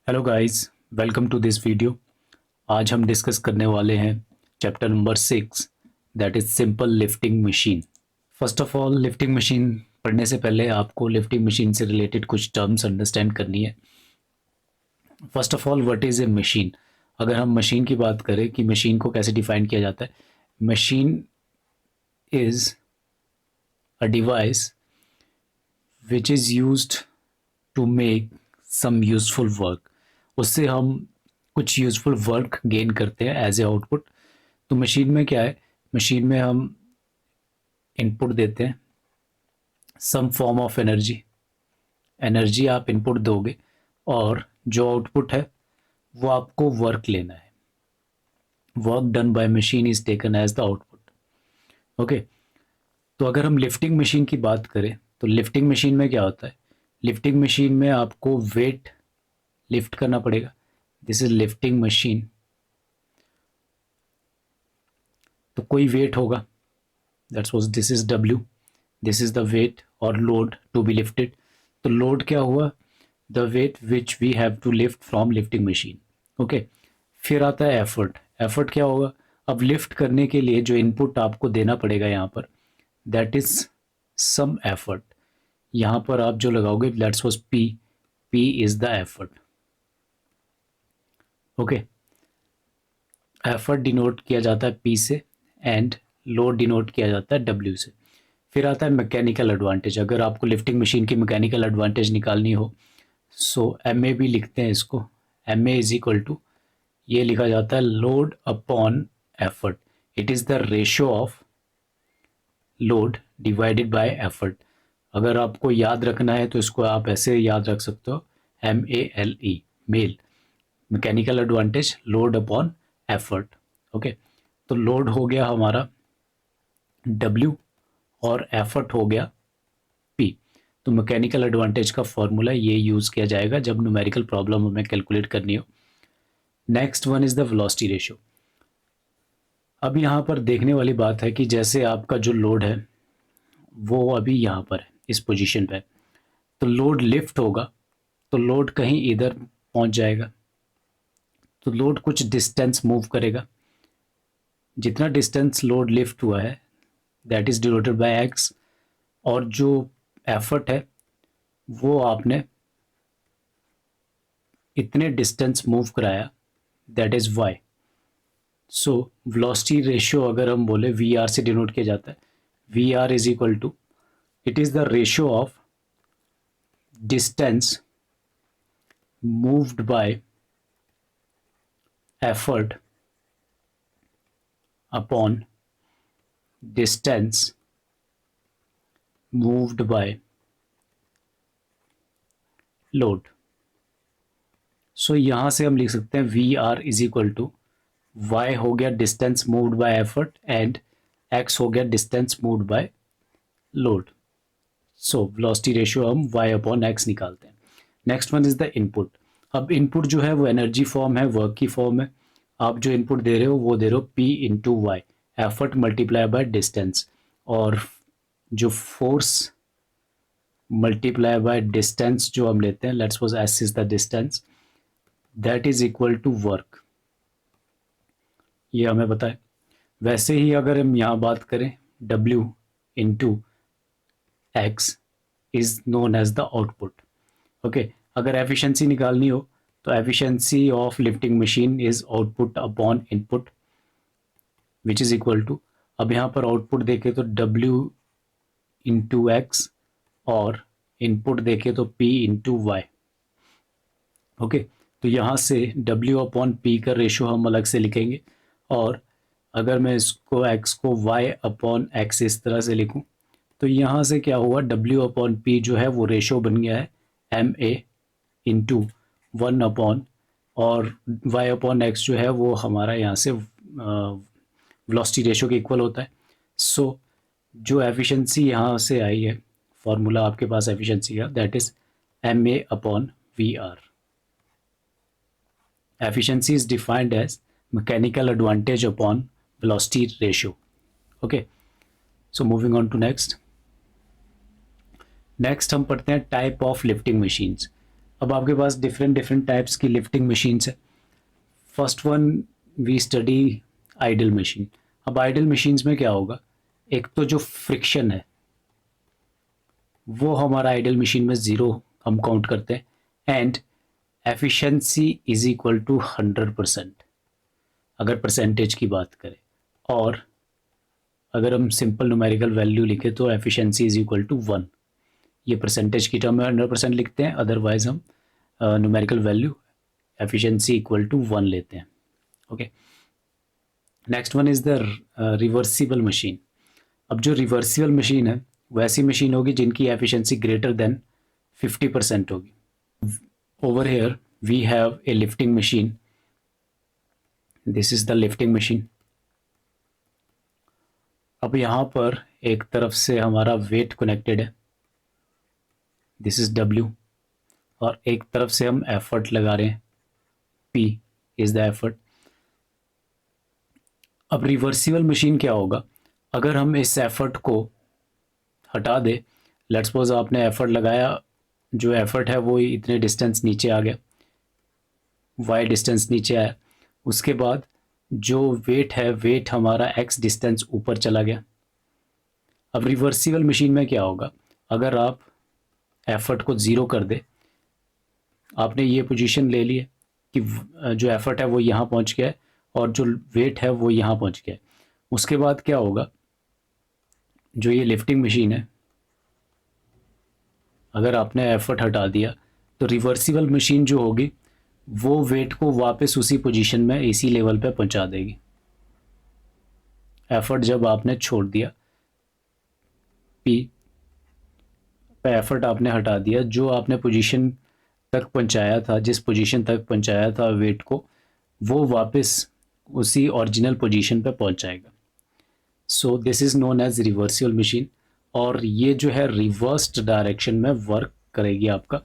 Hello guys, welcome to this video. आज हम discuss करने वाले हैं chapter number 6, that is simple lifting machine. First of all, lifting machine पढ़ने से पहले आपको लिफ्टिंग मशीन से रिलेटेड कुछ टर्म्स अंडरस्टैंड करनी है। First of all, what is a machine? अगर हम मशीन की बात करें कि मशीन को कैसे डिफाइन किया जाता है, machine is a device which is used to make some useful work. उससे हम कुछ यूजफुल वर्क गेन करते हैं एज ए आउटपुट। तो मशीन में क्या है? मशीन में हम इनपुट देते हैं, some form of energy. Energy आप इनपुट दोगे और जो आउटपुट है वो आपको वर्क लेना है। Work done by machine is taken as the output. Okay, तो अगर हम लिफ्टिंग मशीन की बात करें तो लिफ्टिंग मशीन में क्या होता है? लिफ्टिंग मशीन में आपको वेट लिफ्ट करना पड़ेगा। This is lifting machine. तो कोई वेट होगा, that's was this is W, this is the weight और लोड टू बी लिफ्टेड। तो लोड क्या हुआ? The weight which we have to lift from lifting machine. Okay, फिर आता है एफर्ट। एफर्ट क्या होगा? अब लिफ्ट करने के लिए जो इनपुट आपको देना पड़ेगा यहाँ पर, दैट इज सम एफर्ट। यहाँ पर आप जो लगाओगे that's was P. P is the effort. Okay, effort denote किया जाता है पी से एंड लोड डिनोट किया जाता है डब्ल्यू से। फिर आता है मैकेनिकल एडवांटेज। अगर आपको लिफ्टिंग मशीन की मैकेनिकल एडवांटेज निकालनी हो, सो एम ए भी लिखते हैं इसको। M A is equal to, ये लिखा जाता है load upon effort. It is the ratio of load divided by effort. अगर आपको याद रखना है तो इसको आप ऐसे याद रख सकते हो, M A L E, male. Mechanical advantage load upon effort. Okay, तो लोड हो गया हमारा डब्ल्यू और एफर्ट हो गया पी। तो मैकेनिकल एडवांटेज का फॉर्मूला ये यूज़ किया जाएगा जब न्यूमेरिकल प्रॉब्लम हमें कैलकुलेट करनी हो। Next one is the velocity ratio. अब यहाँ पर देखने वाली बात है कि जैसे आपका जो लोड है वो अभी यहाँ पर है, इस पोजीशन पे, तो लोड लिफ्ट होगा तो लोड कहीं इधर पहुँच जाएगा, तो लोड कुछ डिस्टेंस मूव करेगा। जितना डिस्टेंस लोड लिफ्ट हुआ है that is denoted by x, और जो एफर्ट है वो आपने इतने डिस्टेंस मूव कराया, that is why. So velocity ratio अगर हम बोले वी आर से डिनोट किया जाता है। V R is equal to, it is the ratio of distance moved by effort upon distance moved by load. So यहाँ से हम लिख सकते हैं V R is equal to, Y हो गया distance moved by effort and X हो गया distance moved by load. So velocity ratio हम y अपॉन एक्स निकालते हैं। Next one is the input. अब इनपुट जो है वो एनर्जी फॉर्म है, वर्क की फॉर्म है। आप जो इनपुट दे रहे हो वो दे रहे हो p into Y, effort multiply by distance, और जो फोर्स मल्टीप्लाई बाय डिस्टेंस जो हम लेते हैं, let's suppose s is the distance, that is equal to work. ये हमें पता है। वैसे ही अगर हम यहाँ बात करें, w into X is known as the output. Okay, अगर एफिशिएंसी निकालनी हो तो efficiency of lifting machine is output upon input which is equal to, अब यहाँ पर आउटपुट देखे तो W इंटू एक्स और इनपुट देखे तो P इंटू वाई। ओके, तो यहाँ से W अपॉन पी का रेशो हम अलग से लिखेंगे, और अगर मैं इसको x को y अपॉन एक्स इस तरह से लिखूँ तो यहाँ से क्या हुआ, W अपॉन पी जो है वो रेशो बन गया है एम ए इंटू 1 अपॉन, और y अपॉन एक्स जो है वो हमारा यहाँ से वेलोसिटी रेशो के इक्वल होता है। सो जो एफिशिएंसी यहाँ से आई है, फॉर्मूला आपके पास एफिशिएंसी का, that is M A upon V R. Efficiency is defined as mechanical advantage upon velocity ratio. Okay, so moving on to next हम पढ़ते हैं टाइप ऑफ लिफ्टिंग मशीन्स। अब आपके पास डिफरेंट डिफरेंट टाइप्स की लिफ्टिंग मशीन्स है। First one we study ideal machine. अब ideal machines में क्या होगा, एक तो जो फ्रिक्शन है वो हमारा आइडल मशीन में ज़ीरो हम काउंट करते हैं, and efficiency is equal to 100% अगर परसेंटेज की बात करें, और अगर हम सिंपल न्यूमेरिकल वैल्यू लिखें तो एफिशिएंसी इज इक्वल टू 1। ये परसेंटेज की टर्म में 100% लिखते हैं, अदरवाइज हम numerical value efficiency equal to 1 लेते हैं। Okay, next one is the reversible machine. अब जो रिवर्सिबल मशीन है वो ऐसी मशीन होगी जिनकी एफिशिएंसी ग्रेटर देन 50% होगी। Over here we have a lifting machine, this is the lifting machine. अब यहाँ पर एक तरफ से हमारा वेट कनेक्टेड है, दिस इज़ W, और एक तरफ से हम एफर्ट लगा रहे हैं, P इज़ द एफर्ट। अब रिवर्सिबल मशीन क्या होगा, अगर हम इस एफर्ट को हटा दे, लेट्स सपोज आपने एफर्ट लगाया, जो एफर्ट है वो इतने डिस्टेंस नीचे आ गया, y डिस्टेंस नीचे आया, उसके बाद जो वेट है वेट हमारा x डिस्टेंस ऊपर चला गया। अब रिवर्सिबल मशीन में क्या होगा, अगर आप एफर्ट को ज़ीरो कर दे, आपने ये पोजीशन ले ली है कि जो एफर्ट है वो यहाँ पहुँच गया है और जो वेट है वो यहाँ पहुँच गया है, उसके बाद क्या होगा, जो ये लिफ्टिंग मशीन है, अगर आपने एफर्ट हटा दिया तो रिवर्सिबल मशीन जो होगी वो वेट को वापस उसी पोजीशन में इसी लेवल पे पहुंचा देगी। एफर्ट जब आपने छोड़ दिया, पी पे एफर्ट आपने हटा दिया, जो आपने पोजीशन तक पहुंचाया था, जिस पोजीशन तक पहुंचाया था वेट को, वो वापस उसी ओरिजिनल पोजीशन पे पहुंच जाएगा। So this is known as reversible machine, और ये जो है रिवर्स्ड डायरेक्शन में वर्क करेगी। आपका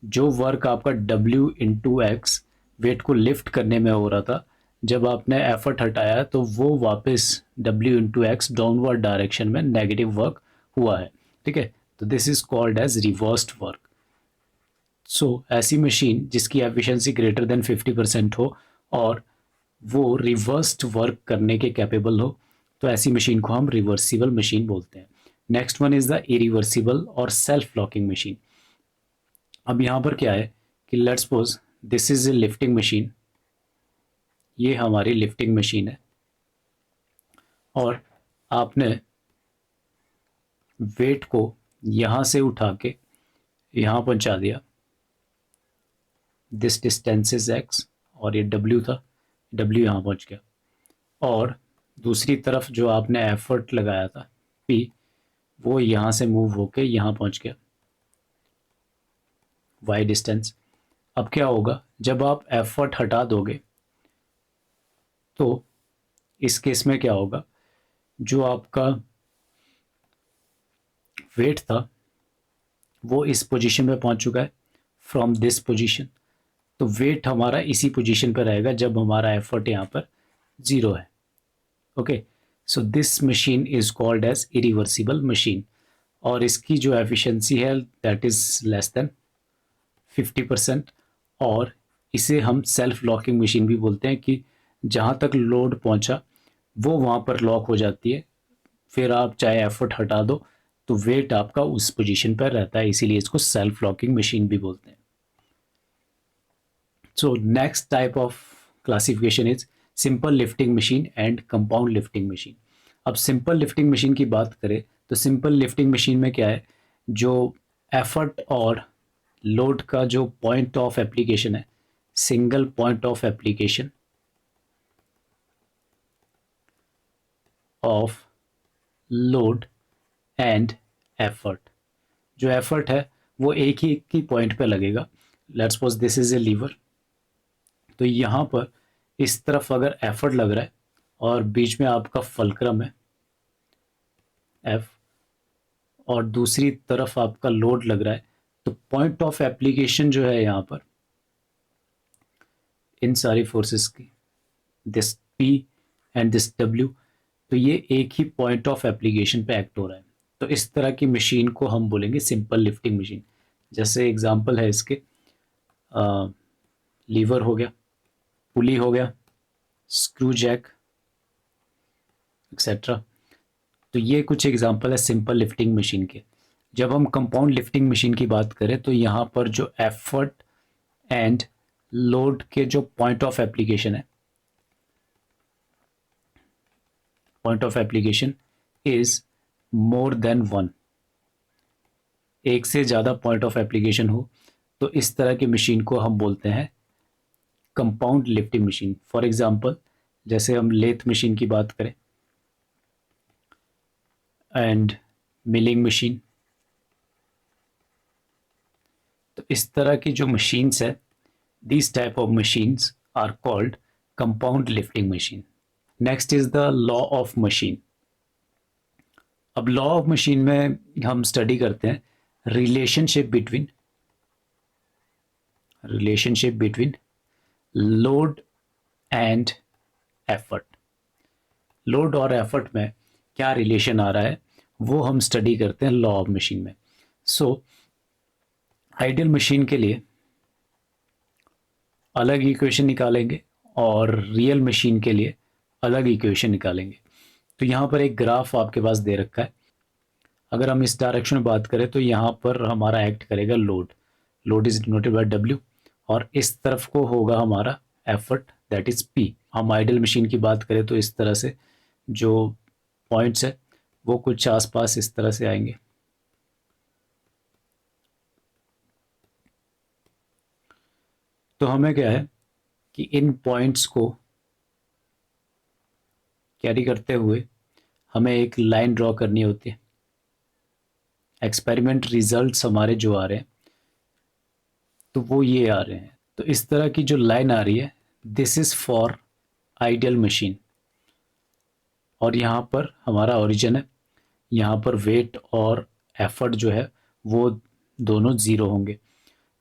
जो वर्क आपका W इंटू एक्स वेट को लिफ्ट करने में हो रहा था, जब आपने एफर्ट हटाया तो वो वापस W into X downward direction में नेगेटिव वर्क हुआ है। ठीक है, तो this is called as reversed work. So ऐसी मशीन जिसकी एफिशिएंसी ग्रेटर देन 50% हो और वो रिवर्स्ड वर्क करने के कैपेबल हो, तो ऐसी मशीन को हम रिवर्सिबल मशीन बोलते हैं। Next one is the irreversible और सेल्फ लॉकिंग मशीन। अब यहाँ पर क्या है कि let's suppose this is A lifting machine, ये हमारी लिफ्टिंग मशीन है, और आपने वेट को यहाँ से उठा के यहाँ पहुँचा दिया, दिस डिस्टेंस इज x, और ये W था, W यहाँ पहुँच गया, और दूसरी तरफ जो आपने एफर्ट लगाया था P, वो यहाँ से मूव होके यहाँ पहुँच गया, y डिस्टेंस। अब क्या होगा, जब आप एफर्ट हटा दोगे तो इस केस में क्या होगा, जो आपका वेट था वो इस पोजीशन पे पहुंच चुका है फ्रॉम दिस पोजीशन, तो वेट हमारा इसी पोजीशन पर रहेगा जब हमारा एफर्ट यहाँ पर ज़ीरो है। Okay, so this machine is called as irreversible machine, और इसकी जो एफिशिएंसी है दैट इज़ लेस देन 50%, और इसे हम सेल्फ लॉकिंग मशीन भी बोलते हैं कि जहाँ तक लोड पहुँचा वो वहाँ पर लॉक हो जाती है, फिर आप चाहे एफर्ट हटा दो तो वेट आपका उस पोजीशन पर रहता है, इसीलिए इसको सेल्फ लॉकिंग मशीन भी बोलते हैं। So next type of classification is simple lifting machine and compound lifting machine. अब सिंपल लिफ्टिंग मशीन की बात करें तो सिंपल लिफ्टिंग मशीन में क्या है, जो एफर्ट और लोड का जो पॉइंट ऑफ एप्लीकेशन है, single point of application of load and effort, जो एफर्ट है वो एक ही पॉइंट पे लगेगा। Let's suppose this is a lever, तो यहाँ पर इस तरफ अगर एफर्ट लग रहा है और बीच में आपका फलक्रम है एफ, और दूसरी तरफ आपका लोड लग रहा है, तो पॉइंट ऑफ एप्लीकेशन जो है यहाँ पर इन सारी फोर्सेस की, this P and this W, तो ये एक ही पॉइंट ऑफ एप्लीकेशन पे एक्ट हो रहा है, तो इस तरह की मशीन को हम बोलेंगे सिंपल लिफ्टिंग मशीन। जैसे एग्जांपल है इसके, लीवर हो गया, पुली हो गया, स्क्रू जैक एक्सेट्रा। तो ये कुछ एग्जांपल है सिंपल लिफ्टिंग मशीन के। जब हम कंपाउंड लिफ्टिंग मशीन की बात करें तो यहाँ पर जो एफर्ट एंड लोड के जो पॉइंट ऑफ एप्लीकेशन है, point of application is more than one, एक से ज़्यादा पॉइंट ऑफ एप्लीकेशन हो तो इस तरह की मशीन को हम बोलते हैं compound lifting machine. For example जैसे हम लेथ मशीन की बात करें एंड मिलिंग मशीन, तो इस तरह की जो मशीन्स है, these type of machines are called compound lifting machine. Next is the law of machine. अब लॉ ऑफ मशीन में हम स्टडी करते हैं relationship between load and effort. Load और एफर्ट में क्या रिलेशन आ रहा है वो हम स्टडी करते हैं लॉ ऑफ मशीन में। सो आइडियल मशीन के लिए अलग इक्वेशन निकालेंगे और रियल मशीन के लिए अलग इक्वेशन निकालेंगे। तो यहाँ पर एक ग्राफ आपके पास दे रखा है। अगर हम इस डायरेक्शन में बात करें तो यहाँ पर हमारा एक्ट करेगा load, load is denoted by W, और इस तरफ को होगा हमारा एफर्ट दैट इज पी। हम आइडियल मशीन की बात करें तो इस तरह से जो पॉइंट्स है वो कुछ आसपास इस तरह से आएंगे। तो हमें क्या है कि इन पॉइंट्स को कैरी करते हुए हमें एक लाइन ड्रॉ करनी होती है। एक्सपेरिमेंट रिजल्ट्स हमारे जो आ रहे हैं तो वो ये आ रहे हैं। तो इस तरह की जो लाइन आ रही है this is for ideal machine, और यहाँ पर हमारा ओरिजिन है, यहाँ पर वेट और एफर्ट जो है वो दोनों ज़ीरो होंगे।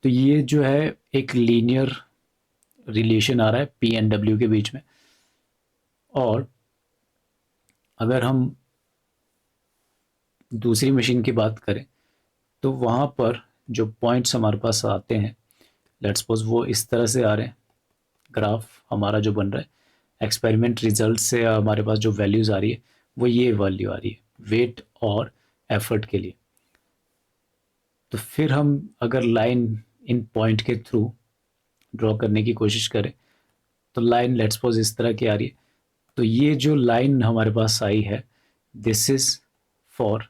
तो ये जो है एक लीनियर रिलेशन आ रहा है पी एंड डब्ल्यू के बीच में। और अगर हम दूसरी मशीन की बात करें तो वहाँ पर जो पॉइंट्स हमारे पास आते हैं, लेट्स सपोज वो इस तरह से आ रहे हैं। ग्राफ हमारा जो बन रहा है एक्सपेरिमेंट रिजल्ट से हमारे पास जो वैल्यूज़ आ रही है वो ये वैल्यू आ रही है वेट और एफर्ट के लिए। तो फिर हम अगर लाइन इन पॉइंट के थ्रू ड्रॉ करने की कोशिश करें तो लाइन लेट्स सपोज इस तरह की आ रही है। तो ये जो लाइन हमारे पास आई है this is for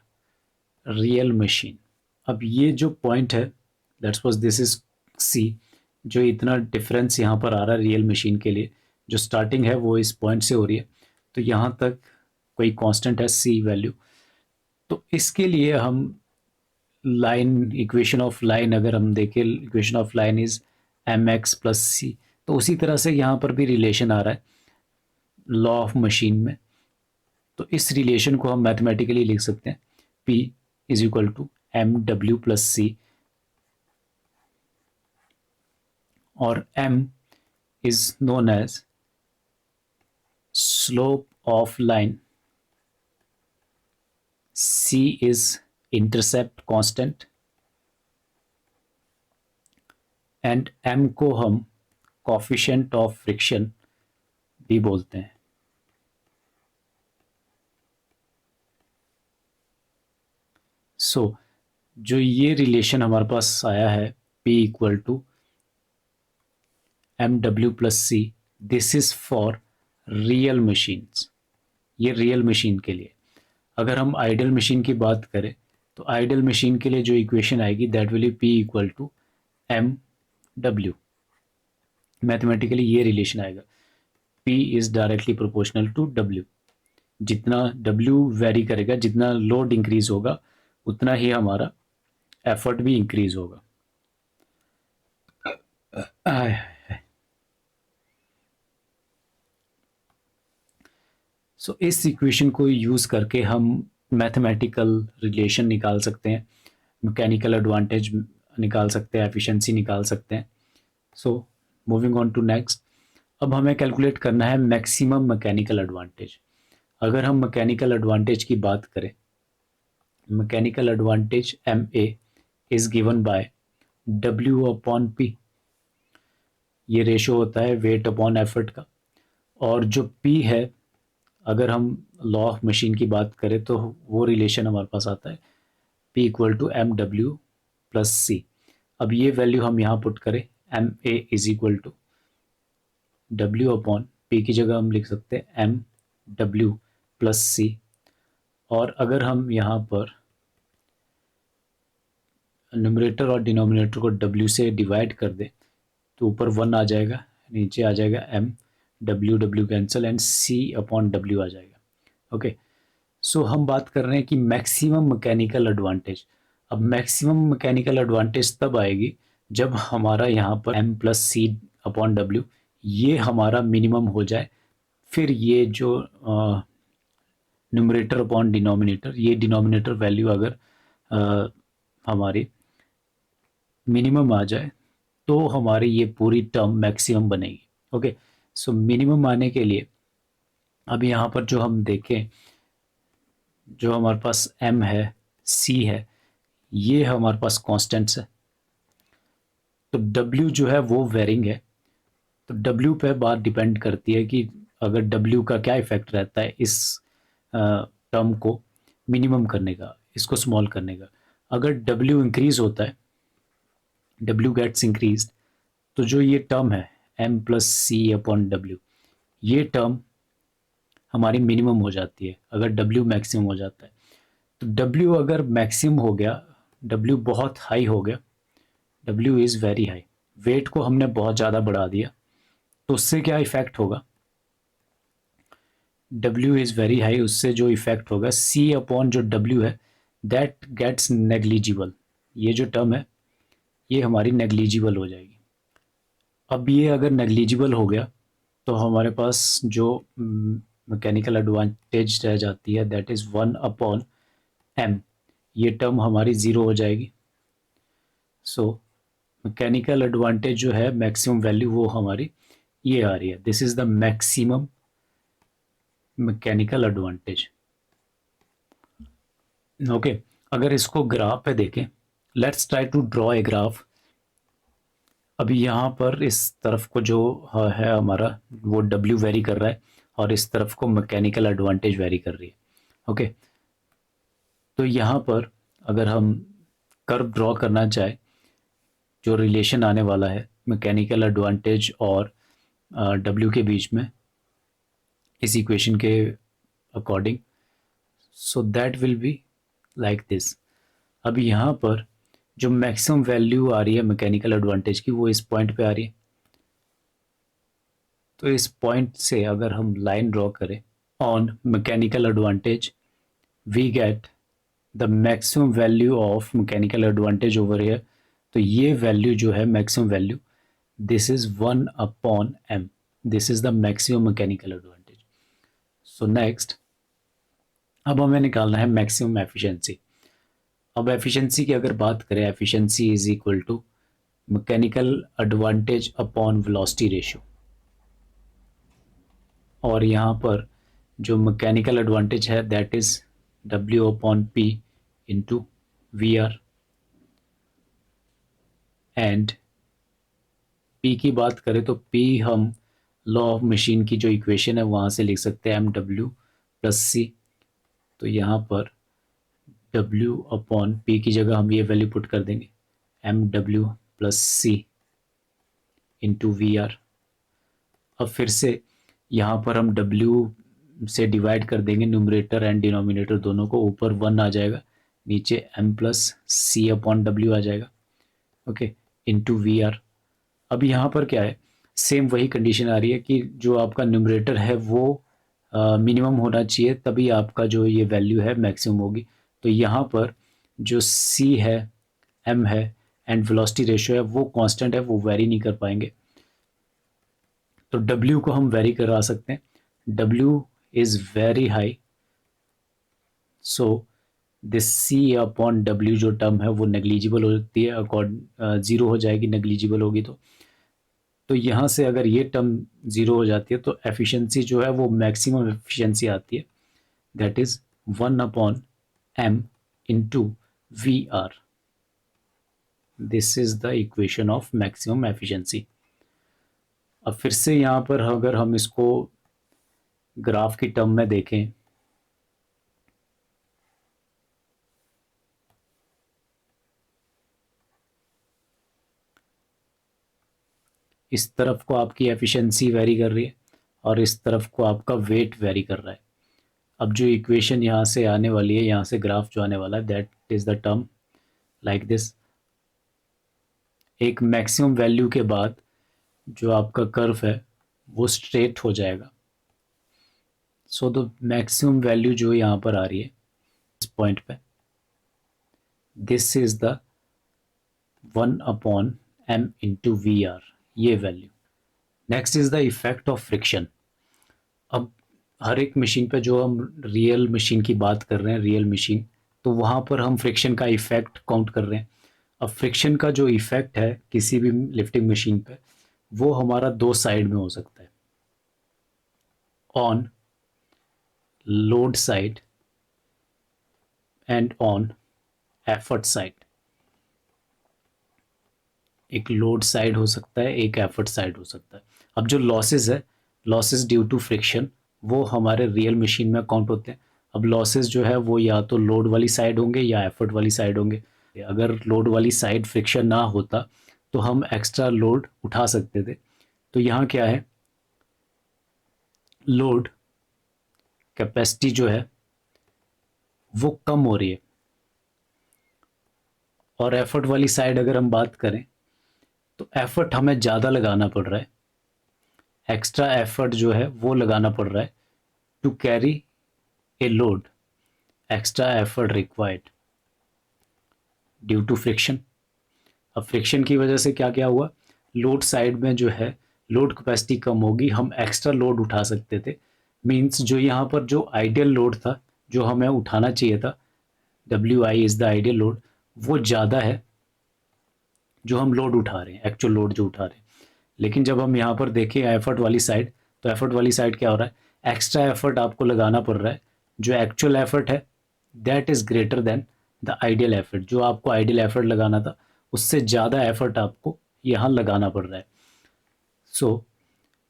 real machine. अब ये जो पॉइंट है let's suppose this is C, जो इतना डिफरेंस यहाँ पर आ रहा है रियल मशीन के लिए, जो स्टार्टिंग है वो इस पॉइंट से हो रही है, तो यहाँ तक कोई कांस्टेंट है सी वैल्यू। तो इसके लिए हम लाइन इक्वेशन ऑफ लाइन अगर हम देखें, equation of line is M X plus C, तो उसी तरह से यहाँ पर भी रिलेशन आ रहा है लॉ ऑफ मशीन में। तो इस रिलेशन को हम मैथमेटिकली लिख सकते हैं P is equal to M W plus C, और m is known as slope of line, c is intercept constant, and m को हम coefficient of friction भी बोलते हैं। सो जो ये रिलेशन हमारे पास आया है P equal to M W plus C, this is for real machines, ये रियल मशीन के लिए। अगर हम आइडियल मशीन की बात करें तो आइडियल मशीन के लिए जो इक्वेशन आएगी that will be P equal to M W. Mathematically ये रिलेशन आएगा P is directly proportional to W। जितना W वेरी करेगा, जितना लोड इंक्रीज होगा उतना ही हमारा एफर्ट भी इंक्रीज होगा। सो इस इक्वेशन को यूज़ करके हम मैथमेटिकल रिलेशन निकाल सकते हैं, मैकेनिकल एडवांटेज निकाल सकते हैं, एफिशिएंसी निकाल सकते हैं। So moving on to next, अब हमें कैलकुलेट करना है मैक्सिमम मैकेनिकल एडवांटेज। अगर हम मैकेनिकल एडवांटेज की बात करें, mechanical advantage M A is given by W upon P। ये रेशो होता है वेट अपॉन एफर्ट का। और जो पी है, अगर हम लॉ ऑफ मशीन की बात करें तो वो रिलेशन हमारे पास आता है P equal to M W plus C. अब ये वैल्यू हम यहाँ पुट करें, M A is equal to W upon P की जगह हम लिख सकते हैं एम डब्ल्यू प्लस सी। और अगर हम यहाँ पर न्यूमरेटर और डिनोमिनेटर को डब्ल्यू से डिवाइड कर दे तो ऊपर वन आ जाएगा, नीचे आ जाएगा M, W W cancel and C upon W आ जाएगा। ओके, सो हम बात कर रहे हैं कि मैक्सिमम मैकेनिकल एडवांटेज। अब मैक्सिमम मैकेनिकल एडवांटेज तब आएगी जब हमारा यहाँ पर M plus C upon W ये हमारा मिनिमम हो जाए। फिर ये जो न्यूमरेटर अपॉन डिनोमिनेटर, ये डिनोमिनेटर वैल्यू अगर हमारी मिनिमम आ जाए तो हमारी ये पूरी टर्म मैक्सिमम बनेगी। ओके, सो मिनिमम आने के लिए अब यहाँ पर जो हम देखें, जो हमारे पास m है, c है, ये हमारे पास कांस्टेंट्स है। तो w जो है वो वेरिंग है। तो w पे बात डिपेंड करती है कि अगर w का क्या इफेक्ट रहता है इस टर्म को मिनिमम करने का, इसको स्मॉल करने का। अगर w इंक्रीज होता है, w गेट्स इंक्रीज, तो जो ये टर्म है m plus C upon W, ये टर्म हमारी मिनिमम हो जाती है अगर w मैक्सिमम हो जाता है। तो W अगर मैक्सिमम हो गया, W बहुत हाई हो गया, W is very high, weight को हमने बहुत ज़्यादा बढ़ा दिया, तो उससे क्या इफ़ेक्ट होगा, W इज़ वेरी हाई, उससे जो इफ़ेक्ट होगा C अपॉन जो W है दैट गेट्स नेग्लिजिबल। ये जो टर्म है ये हमारी नेग्लिजिबल हो जाएगी। अब ये अगर नेग्लिजिबल हो गया तो हमारे पास जो मैकेनिकल एडवांटेज रह जाती है that is one upon M, ये टर्म हमारी ज़ीरो हो जाएगी। सो मैकेनिकल एडवांटेज जो है मैक्सिमम वैल्यू वो हमारी ये आ रही है, this is the maximum mechanical advantage. Okay, अगर इसको ग्राफ पे देखें, let's try to draw a graph. अभी यहाँ पर इस तरफ को जो है हमारा वो W वेरी कर रहा है और इस तरफ को मैकेनिकल एडवांटेज वेरी कर रही है। ओके, तो यहाँ पर अगर हम कर्व ड्रॉ करना चाहे, जो रिलेशन आने वाला है मैकेनिकल एडवांटेज और W के बीच में इस इक्वेशन के according, so that will be like this. अब यहाँ पर जो मैक्सिमम वैल्यू आ रही है मैकेनिकल एडवांटेज की वो इस पॉइंट पे आ रही है। तो इस पॉइंट से अगर हम लाइन ड्रॉ करें on mechanical advantage, we get the maximum value of mechanical advantage over here. तो ये वैल्यू जो है maximum value, this is one upon M, this is the maximum mechanical advantage. So next, अब हमें निकालना है मैक्सिमम एफिशिएंसी। अब एफिशिएंसी की अगर बात करें, efficiency is equal to mechanical advantage upon velocity ratio. और यहाँ पर जो मैकेनिकल एडवांटेज है that is W upon P into VR। And P की बात करें तो P हम लॉ ऑफ मशीन की जो इक्वेशन है वहाँ से लिख सकते हैं MW प्लस C। तो यहाँ पर W अपॉन P की जगह हम ये वैल्यू पुट कर देंगे MW plus C into VR। अब फिर से यहाँ पर हम W से डिवाइड कर देंगे न्यूमरेटर एंड डिनोमिनेटर दोनों को, ऊपर वन आ जाएगा, नीचे M plus C upon W आ जाएगा। Okay, into VR। अब यहाँ पर क्या है, सेम वही कंडीशन आ रही है कि जो आपका न्यूमरेटर है वो मिनिमम होना चाहिए, तभी आपका जो ये वैल्यू है मैक्सिमम होगी। तो यहाँ पर जो C है, M है एंड वेलोसिटी रेशियो है वो कांस्टेंट है, वो वेरी नहीं कर पाएंगे। तो W को हम वेरी करा सकते हैं, W is very high, so this C upon W जो टर्म है वो नेग्लिजिबल होती है, अकॉर्ड ज़ीरो हो जाएगी, नेग्लिजिबल होगी। तो यहाँ से अगर ये टर्म ज़ीरो हो जाती है तो एफिशिएंसी जो है वो मैक्सिमम एफिशिएंसी आती है, that is one upon M into VR। This is the equation of maximum efficiency. अब फिर से यहाँ पर अगर हम इसको ग्राफ की टर्म में देखें, इस तरफ को आपकी एफिशिएंसी वेरी कर रही है और इस तरफ को आपका वेट वेरी कर रहा है। अब जो इक्वेशन यहाँ से आने वाली है, यहाँ से ग्राफ जो आने वाला है, that is the term like this. एक मैक्सिमम वैल्यू के बाद जो आपका कर्व है वो स्ट्रेट हो जाएगा। सो द मैक्सिमम वैल्यू जो यहाँ पर आ रही है इस पॉइंट पे, दिस इज द 1/m/v/r, ये value. Next is the effect of friction. अब हर एक मशीन पे जो हम रियल मशीन की बात कर रहे हैं, रियल मशीन, तो वहाँ पर हम फ्रिक्शन का इफेक्ट काउंट कर रहे हैं। अब फ्रिक्शन का जो इफेक्ट है किसी भी लिफ्टिंग मशीन पे, वो हमारा दो साइड में हो सकता है, on load side and on effort side. एक लोड साइड हो सकता है, एक एफर्ट साइड हो सकता है। अब जो लॉसेस है, लॉसेस ड्यू टू फ्रिक्शन, वो हमारे रियल मशीन में काउंट होते हैं। अब लॉसेस जो है वो या तो लोड वाली साइड होंगे या एफर्ट वाली साइड होंगे। अगर लोड वाली साइड फ्रिक्शन ना होता तो हम एक्स्ट्रा लोड उठा सकते थे। तो यहाँ क्या है, लोड कैपेसिटी जो है वो कम हो रही है, और एफर्ट वाली साइड अगर हम बात करें तो एफर्ट हमें ज़्यादा लगाना पड़ रहा है, एक्स्ट्रा एफर्ट जो है वो लगाना पड़ रहा है to carry a load, extra effort required due to friction. अब फ्रिक्शन की वजह से क्या क्या हुआ, लोड साइड में जो है लोड कैपेसिटी कम होगी, हम एक्स्ट्रा लोड उठा सकते थे। मींस जो यहाँ पर जो आइडियल लोड था, जो हमें उठाना चाहिए था, WI is the ideal load, वो ज़्यादा है जो हम लोड उठा रहे हैं, एक्चुअल लोड जो उठा रहे हैं। लेकिन जब हम यहाँ पर देखें एफर्ट वाली साइड, तो एफर्ट वाली साइड क्या हो रहा है, एक्स्ट्रा एफर्ट आपको लगाना पड़ रहा है। जो एक्चुअल एफर्ट है that is greater than the ideal effort. जो आपको आइडियल एफर्ट लगाना था उससे ज़्यादा एफर्ट आपको यहाँ लगाना पड़ रहा है। सो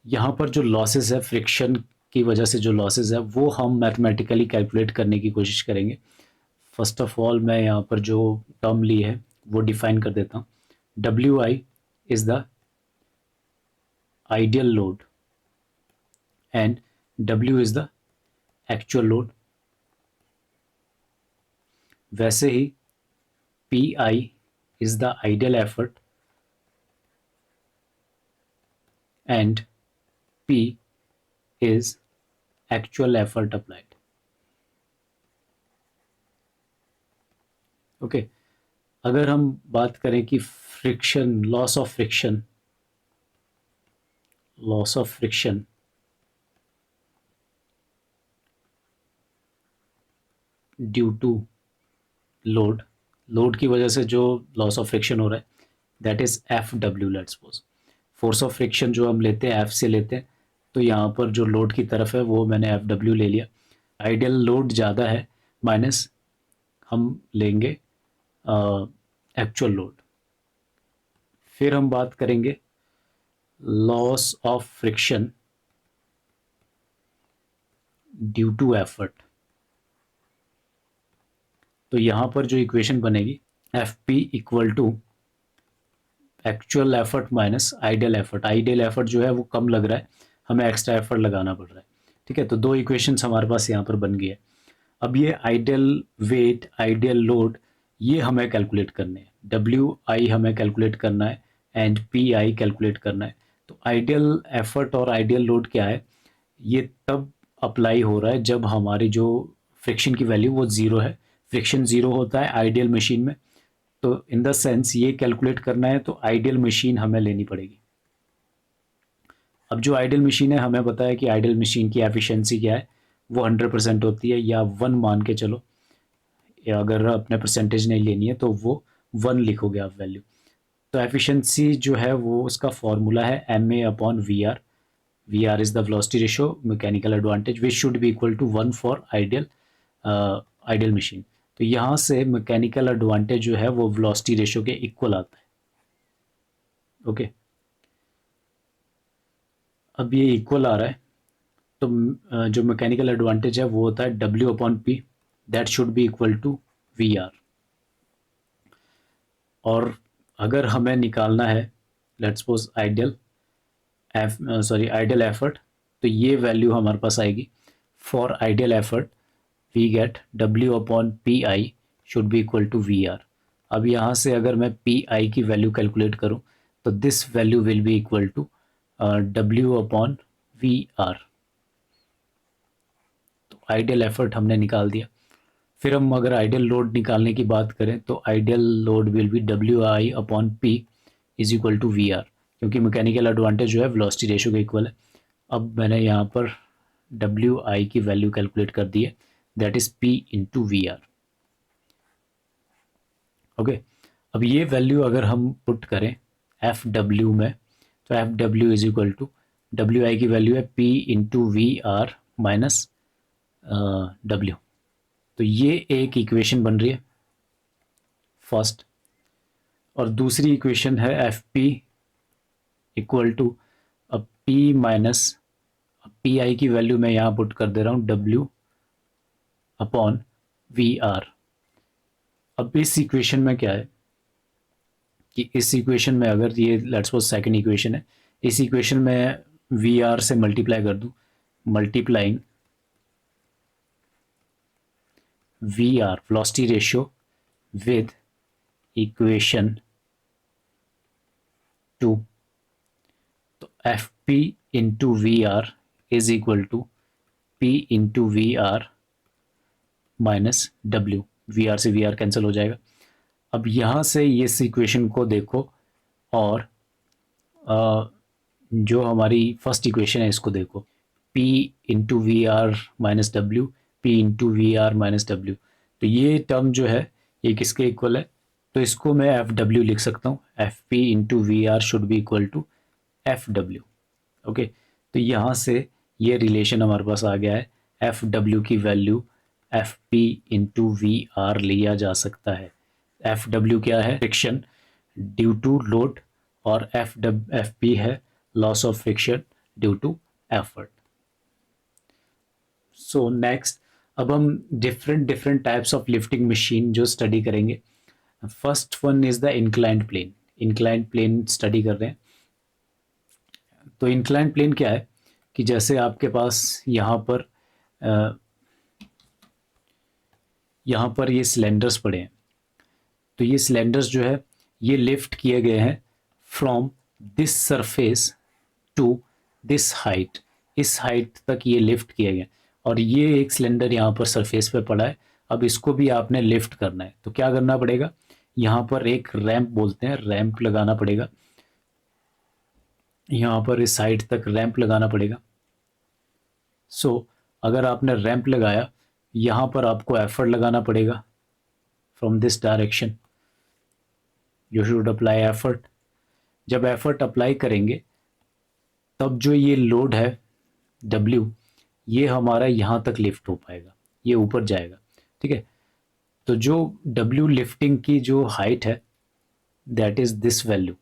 यहाँ पर जो लॉसेस है फ्रिक्शन की वजह से, जो लॉसेस है वो हम मैथमेटिकली कैलकुलेट करने की कोशिश करेंगे। फर्स्ट ऑफ ऑल मैं यहाँ पर जो टर्म ली है वो डिफाइन कर देता हूँ। WI is the ideal load and W is the actual load। वैसे ही PI is the ideal effort and P is actual effort applied। Okay okay. अगर हम बात करें कि friction, loss of friction, loss of friction due to load, load की वजह से जो लॉस ऑफ फ्रिक्शन हो रहा है that is FW। Let's suppose force of friction जो हम लेते हैं F से लेते हैं, तो यहाँ पर जो लोड की तरफ है वो मैंने FW ले लिया। आइडियल लोड ज़्यादा है माइनस हम लेंगे एक्चुअल लोड। फिर हम बात करेंगे loss of friction due to effort. तो यहाँ पर जो इक्वेशन बनेगी FP equal to actual effort minus ideal effort. Ideal effort जो है वो कम लग रहा है, हमें एक्स्ट्रा एफर्ट लगाना पड़ रहा है। ठीक है, तो दो इक्वेशंस हमारे पास यहाँ पर बन गई है। अब ये आइडियल वेट, आइडियल लोड, ये हमें कैलकुलेट करने हैं। WI हमें कैलकुलेट करना है एंड PI कैलकुलेट करना है। तो आइडियल एफर्ट और आइडियल लोड क्या है, ये तब अप्लाई हो रहा है जब हमारी जो फ्रिक्शन की वैल्यू वो ज़ीरो है। फ्रिक्शन ज़ीरो होता है आइडियल मशीन में, तो इन द सेंस ये कैलकुलेट करना है तो आइडियल मशीन हमें लेनी पड़ेगी। अब जो आइडियल मशीन है, हमें पता है कि आइडियल मशीन की एफिशिएंसी क्या है, वो 100% होती है, या 1 मान के चलो, या अगर अपने परसेंटेज नहीं लेनी है तो वो 1 लिखोगे आप वैल्यू। तो एफिशिएंसी जो है वो उसका फॉर्मूला है MA/VR। VR is the velocity ratio, mechanical advantage which should be equal to 1 for ideal machine. तो यहाँ से मैकेनिकल एडवांटेज जो है वो वेलोसिटी रेशियो के इक्वल आता है। ओके अब ये इक्वल आ रहा है, तो जो मैकेनिकल एडवांटेज है वो होता है W upon P, that should be equal to V R. और अगर हमें निकालना है लेट्स सपोज आइडियल एफर्ट, तो ये वैल्यू हमारे पास आएगी। For ideal effort we get W upon P I should be equal to V R. अब यहाँ से अगर मैं पी आई की वैल्यू कैलकुलेट करूँ तो this value will be equal to W upon V R. तो आइडियल एफर्ट हमने निकाल दिया। फिर हम अगर आइडियल लोड निकालने की बात करें तो ideal load will be W I upon P is equal to V R, क्योंकि मैकेनिकल एडवांटेज जो है वेलोसिटी रेशियो के इक्वल है। अब मैंने यहाँ पर डब्ल्यू आई की वैल्यू कैलकुलेट कर दी है, that is P into V R. Okay, अब ये वैल्यू अगर हम पुट करें एफ डब्ल्यू में, तो F W is equal to W I की वैल्यू है P into V R minus W. तो ये एक इक्वेशन बन रही है फर्स्ट, और दूसरी इक्वेशन है एफ पी इक्वल टू अब पी माइनस पी आई की वैल्यू मैं यहाँ पुट कर दे रहा हूँ डब्ल्यू अपॉन वी आर। अब इस इक्वेशन में क्या है कि इस इक्वेशन में अगर ये लेट्स सपोज सेकंड इक्वेशन है, इस इक्वेशन में वी आर से मल्टीप्लाई कर दूँ, multiplying V R velocity ratio with equation 2, तो F P into V R is equal to P into V R minus W. V R से V R cancel हो जाएगा। अब यहाँ से इस इक्वेशन को देखो और जो हमारी फर्स्ट इक्वेशन है इसको देखो, P into V R minus W, P into V R minus W. तो ये टर्म जो है ये किसके इक्वल है, तो इसको मैं एफ डब्ल्यू लिख सकता हूँ, F P into V R should be equal to F W. Okay, तो यहाँ से ये रिलेशन हमारे पास आ गया है, एफ डब्ल्यू की value F P into V R लिया जा सकता है। एफ डब्ल्यू क्या है, फ्रिक्शन ड्यू टू लोड, और एफ पी है loss of friction due to effort. So next, अब हम different different types of lifting machine जो स्टडी करेंगे। First one is the inclined plane. Inclined plane study कर रहे हैं। तो इंक्लाइंड प्लेन क्या है कि जैसे आपके पास यहाँ पर ये सिलेंडर्स पड़े हैं, तो ये सिलेंडर्स जो है ये लिफ्ट किए गए हैं from this surface to this height, इस हाइट तक ये लिफ्ट किए गए, और ये एक सिलेंडर यहाँ पर सरफेस पे पड़ा है। अब इसको भी आपने लिफ्ट करना है, तो क्या करना पड़ेगा, यहाँ पर एक रैंप बोलते हैं, रैंप लगाना पड़ेगा। यहाँ पर इस हाइट तक रैंप लगाना पड़ेगा। सो अगर आपने रैंप लगाया, यहाँ पर आपको एफर्ट लगाना पड़ेगा from this direction, you should apply effort. जब एफर्ट अप्लाई करेंगे तब जो ये लोड है W, ये हमारा यहाँ तक लिफ्ट हो पाएगा, ये ऊपर जाएगा। ठीक है, तो जो W लिफ्टिंग की जो हाइट है दैट इज दिस वैल्यू,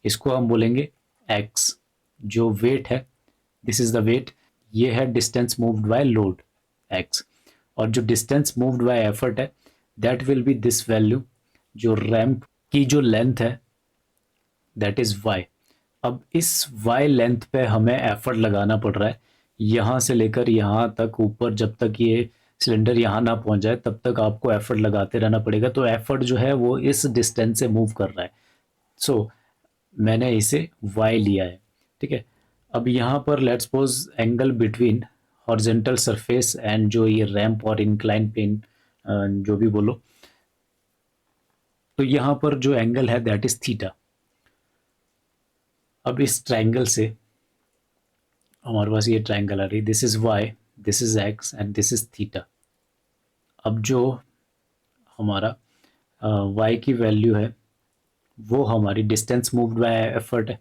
इसको हम बोलेंगे x। जो वेट है दिस इज द वेट, ये है distance moved by load x, और जो डिस्टेंस मूव्ड बाय एफर्ट है that will B this value. जो रैंप की जो लेंथ है दैट इज y। अब इस y लेंथ पे हमें एफर्ट लगाना पड़ रहा है, यहाँ से लेकर यहाँ तक ऊपर, जब तक ये सिलेंडर यहाँ ना पहुँच जाए तब तक आपको एफर्ट लगाते रहना पड़ेगा। तो एफर्ट जो है वो इस डिस्टेंस से मूव कर रहा है। सो मैंने इसे y लिया है। ठीक है, अब यहाँ पर let's suppose angle between horizontal surface and जो ये रैंप और इंक्लाइन प्लेन जो भी बोलो, तो यहाँ पर जो एंगल है दैट इज थीटा। अब इस ट्राइंगल से हमारे पास ये ट्राइंगल आ रही, this is Y, this is X and this is theta. अब जो हमारा वाई की वैल्यू है वो हमारी डिस्टेंस मूव्ड बाय एफर्ट है,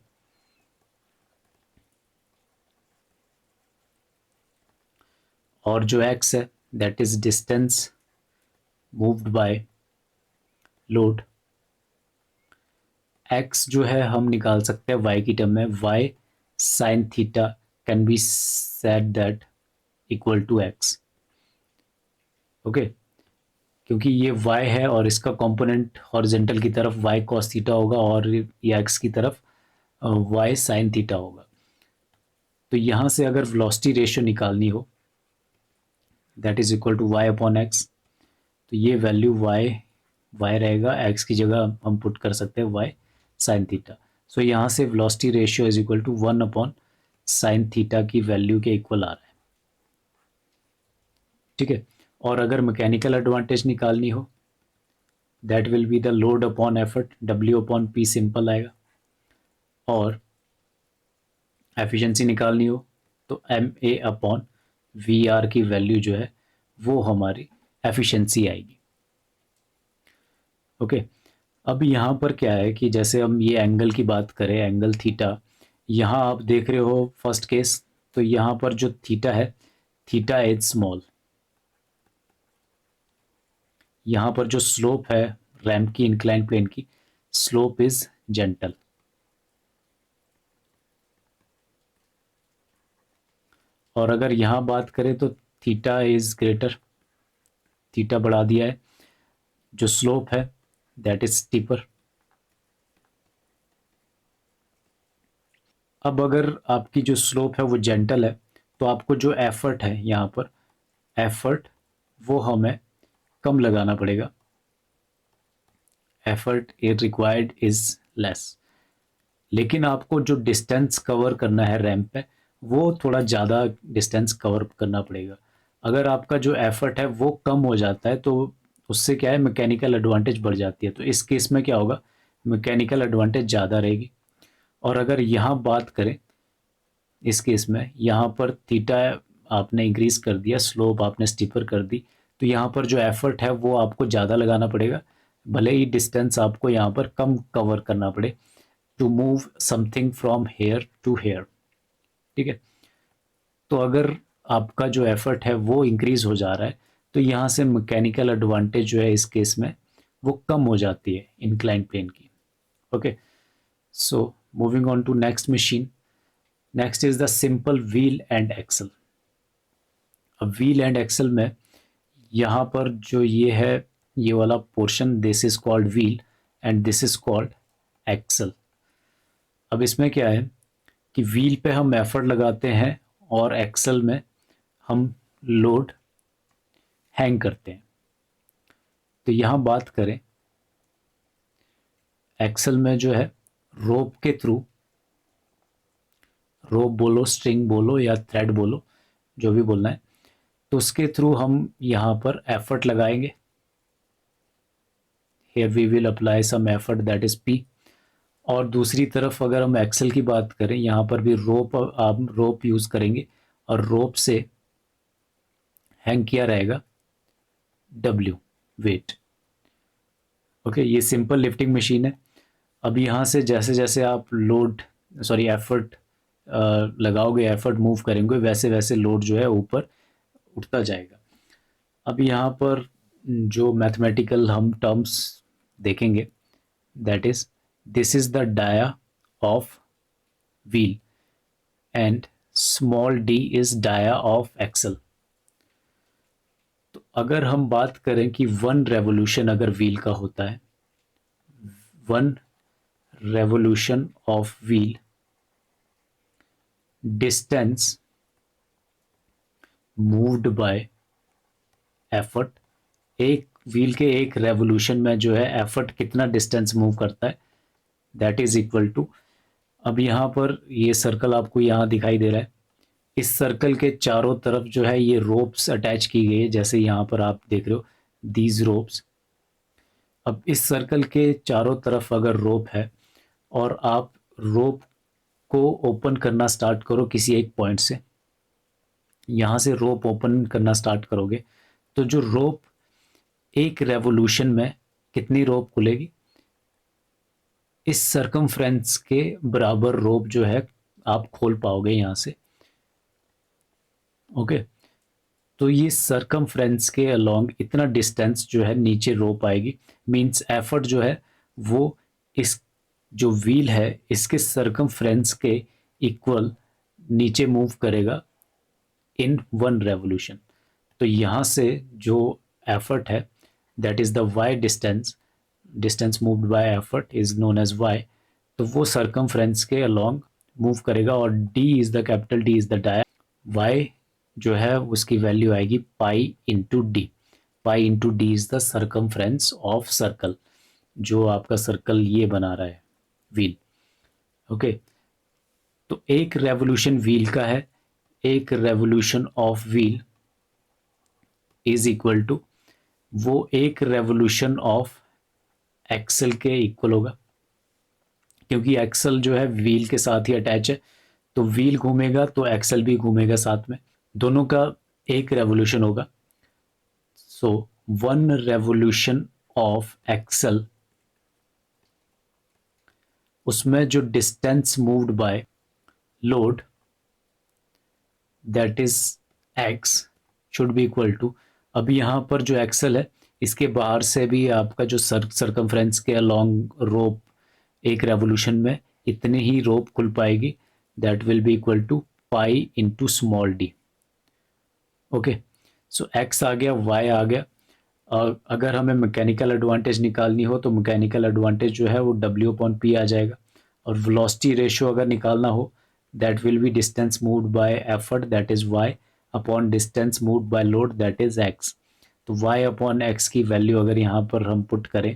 और जो एक्स है that is distance moved by load. X जो है हम निकाल सकते हैं वाई की टर्म में, Y sine theta can be set that equal to x. ओके, क्योंकि ये y है और इसका कंपोनेंट हॉरिजेंटल की तरफ y cos थीटा होगा और ये x की तरफ y sin थीटा होगा. तो यहाँ से अगर वेलोसिटी रेशियो निकालनी हो that is equal to y upon X, तो ये वैल्यू y रहेगा, x की जगह हम पुट कर सकते हैं y sin थीटा. सो यहाँ से velocity ratio is equal to 1 upon sin theta की वैल्यू के इक्वल आ रहा है. ठीक है, और अगर मैकेनिकल एडवांटेज निकालनी हो that will be the load upon effort, W upon P simple आएगा. और एफिशिएंसी निकालनी हो तो MA अपॉन VR की वैल्यू जो है वो हमारी एफिशिएंसी आएगी. ओके, अब यहाँ पर क्या है कि जैसे हम ये एंगल की बात करें, एंगल थीटा, यहाँ आप देख रहे हो फर्स्ट केस, तो यहाँ पर जो थीटा है, थीटा इज स्मॉल. यहाँ पर जो स्लोप है रैम्प की, इंक्लाइन प्लेन की, स्लोप इज जेंटल. और अगर यहाँ बात करें तो थीटा इज ग्रेटर, थीटा बढ़ा दिया है, जो स्लोप है दैट इज स्टीपर. अब अगर आपकी जो स्लोप है वो जेंटल है तो आपको जो एफर्ट है यहाँ पर, एफर्ट वो हमें कम लगाना पड़ेगा. Effort required is less. लेकिन आपको जो डिस्टेंस कवर करना है रैम्प पे वो थोड़ा ज़्यादा डिस्टेंस कवर करना पड़ेगा. अगर आपका जो एफर्ट है वो कम हो जाता है तो उससे क्या है, मैकेनिकल एडवांटेज बढ़ जाती है. तो इस केस में क्या होगा, मैकेनिकल एडवांटेज ज़्यादा रहेगी. और अगर यहाँ बात करें इस केस में, यहाँ पर थीटा आपने इंक्रीज कर दिया, स्लोप आपने स्टीपर कर दी, तो यहाँ पर जो एफर्ट है वो आपको ज़्यादा लगाना पड़ेगा, भले ही डिस्टेंस आपको यहाँ पर कम कवर करना पड़े, to move something from here to here. ठीक है, तो अगर आपका जो एफर्ट है वो इंक्रीज हो जा रहा है तो यहाँ से मैकेनिकल एडवांटेज जो है इस केस में वो कम हो जाती है इंक्लाइन प्लेन की. Okay, so moving on to next machine. Next is the simple wheel and axle. अब व्हील एंड एक्सल में यहाँ पर जो ये है, ये वाला portion, this is called wheel and this is called axle. अब इसमें क्या है कि व्हील पे हम एफर्ट लगाते हैं और एक्सल में हम लोड हैंग करते हैं. तो यहाँ बात करें एक्सल में जो है रोप के थ्रू, रोप बोलो, स्ट्रिंग बोलो या थ्रेड बोलो, जो भी बोलना है, तो उसके थ्रू हम यहाँ पर एफर्ट लगाएंगे. here we will apply some effort that is P. और दूसरी तरफ अगर हम एक्सल की बात करें, यहाँ पर भी रोप, आप रोप यूज़ करेंगे और रोप से हैंग किया रहेगा W वेट. ओके, ये सिंपल लिफ्टिंग मशीन है. अब यहाँ से जैसे जैसे आप लोड, सॉरी एफर्ट लगाओगे, एफर्ट मूव करेंगे, वैसे वैसे लोड जो है ऊपर उठता जाएगा. अब यहाँ पर जो मैथमेटिकल हम टर्म्स देखेंगे that is, this is the dia of wheel and small d is dia of axle. तो अगर हम बात करें कि 1 रेवोल्यूशन अगर व्हील का होता है, 1 revolution of wheel distance moved by effort, एक व्हील के एक रेवोल्यूशन में जो है एफर्ट कितना डिस्टेंस मूव करता है दैट इज इक्वल टू, अब यहाँ पर ये सर्कल आपको यहाँ दिखाई दे रहा है, इस सर्कल के चारों तरफ जो है ये रोप्स अटैच की गई है, जैसे यहाँ पर आप देख रहे हो दीज रोप्स. अब इस सर्कल के चारों तरफ अगर रोप है और आप रोप को ओपन करना स्टार्ट करो किसी एक पॉइंट से, यहाँ से रोप ओपन करना स्टार्ट करोगे तो जो रोप एक रेवोल्यूशन में कितनी रोप खुलेगी, इस सर्कमफ्रेंस के बराबर रोप जो है आप खोल पाओगे यहाँ से. ओके, तो ये सर्कमफ्रेंस के अलोंग इतना डिस्टेंस जो है नीचे रोप आएगी, मींस एफर्ट जो है वो इस जो व्हील है इसके सर्कमफ्रेंस के इक्वल नीचे मूव करेगा इन 1 रेवोल्यूशन। तो यहाँ से जो एफर्ट है that is the Y distance, distance moved by effort is known as Y. तो वो सरकमफ्रेंस के अलोंग मूव करेगा और D is the capital D is the dia, Y जो है उसकी वैल्यू आएगी pi into D. Pi into D is the circumference of circle, जो आपका सर्कल ये बना रहा है व्हील। ओके, तो एक रेवोल्यूशन व्हील का है, एक revolution of wheel is equal to, वो एक रेवोल्यूशन ऑफ एक्सल के इक्वल होगा, क्योंकि एक्सल जो है व्हील के साथ ही अटैच है, तो व्हील घूमेगा तो एक्सल भी घूमेगा साथ में, दोनों का एक रेवोल्यूशन होगा। सो 1 रेवोल्यूशन ऑफ एक्सल, उसमें जो distance moved by load that is X should be equal to, अभी यहाँ पर जो एक्सल है इसके बाहर से भी आपका जो सरकमफ्रेंस के अलोंग रोप एक रेवोल्यूशन में इतनी ही रोप खुल पाएगी, that will be equal to pi into small D. Okay, so X आ गया, वाई आ गया। और अगर हमें मैकेनिकल एडवांटेज निकालनी हो तो मैकेनिकल एडवांटेज जो है वो डब्ल्यू अपॉन पी आ जाएगा। और वेलोसिटी रेशियो अगर निकालना हो that will be distance moved by effort that is Y upon distance moved by load that is X. तो वाई अपॉन एक्स की वैल्यू अगर यहाँ पर हम पुट करें,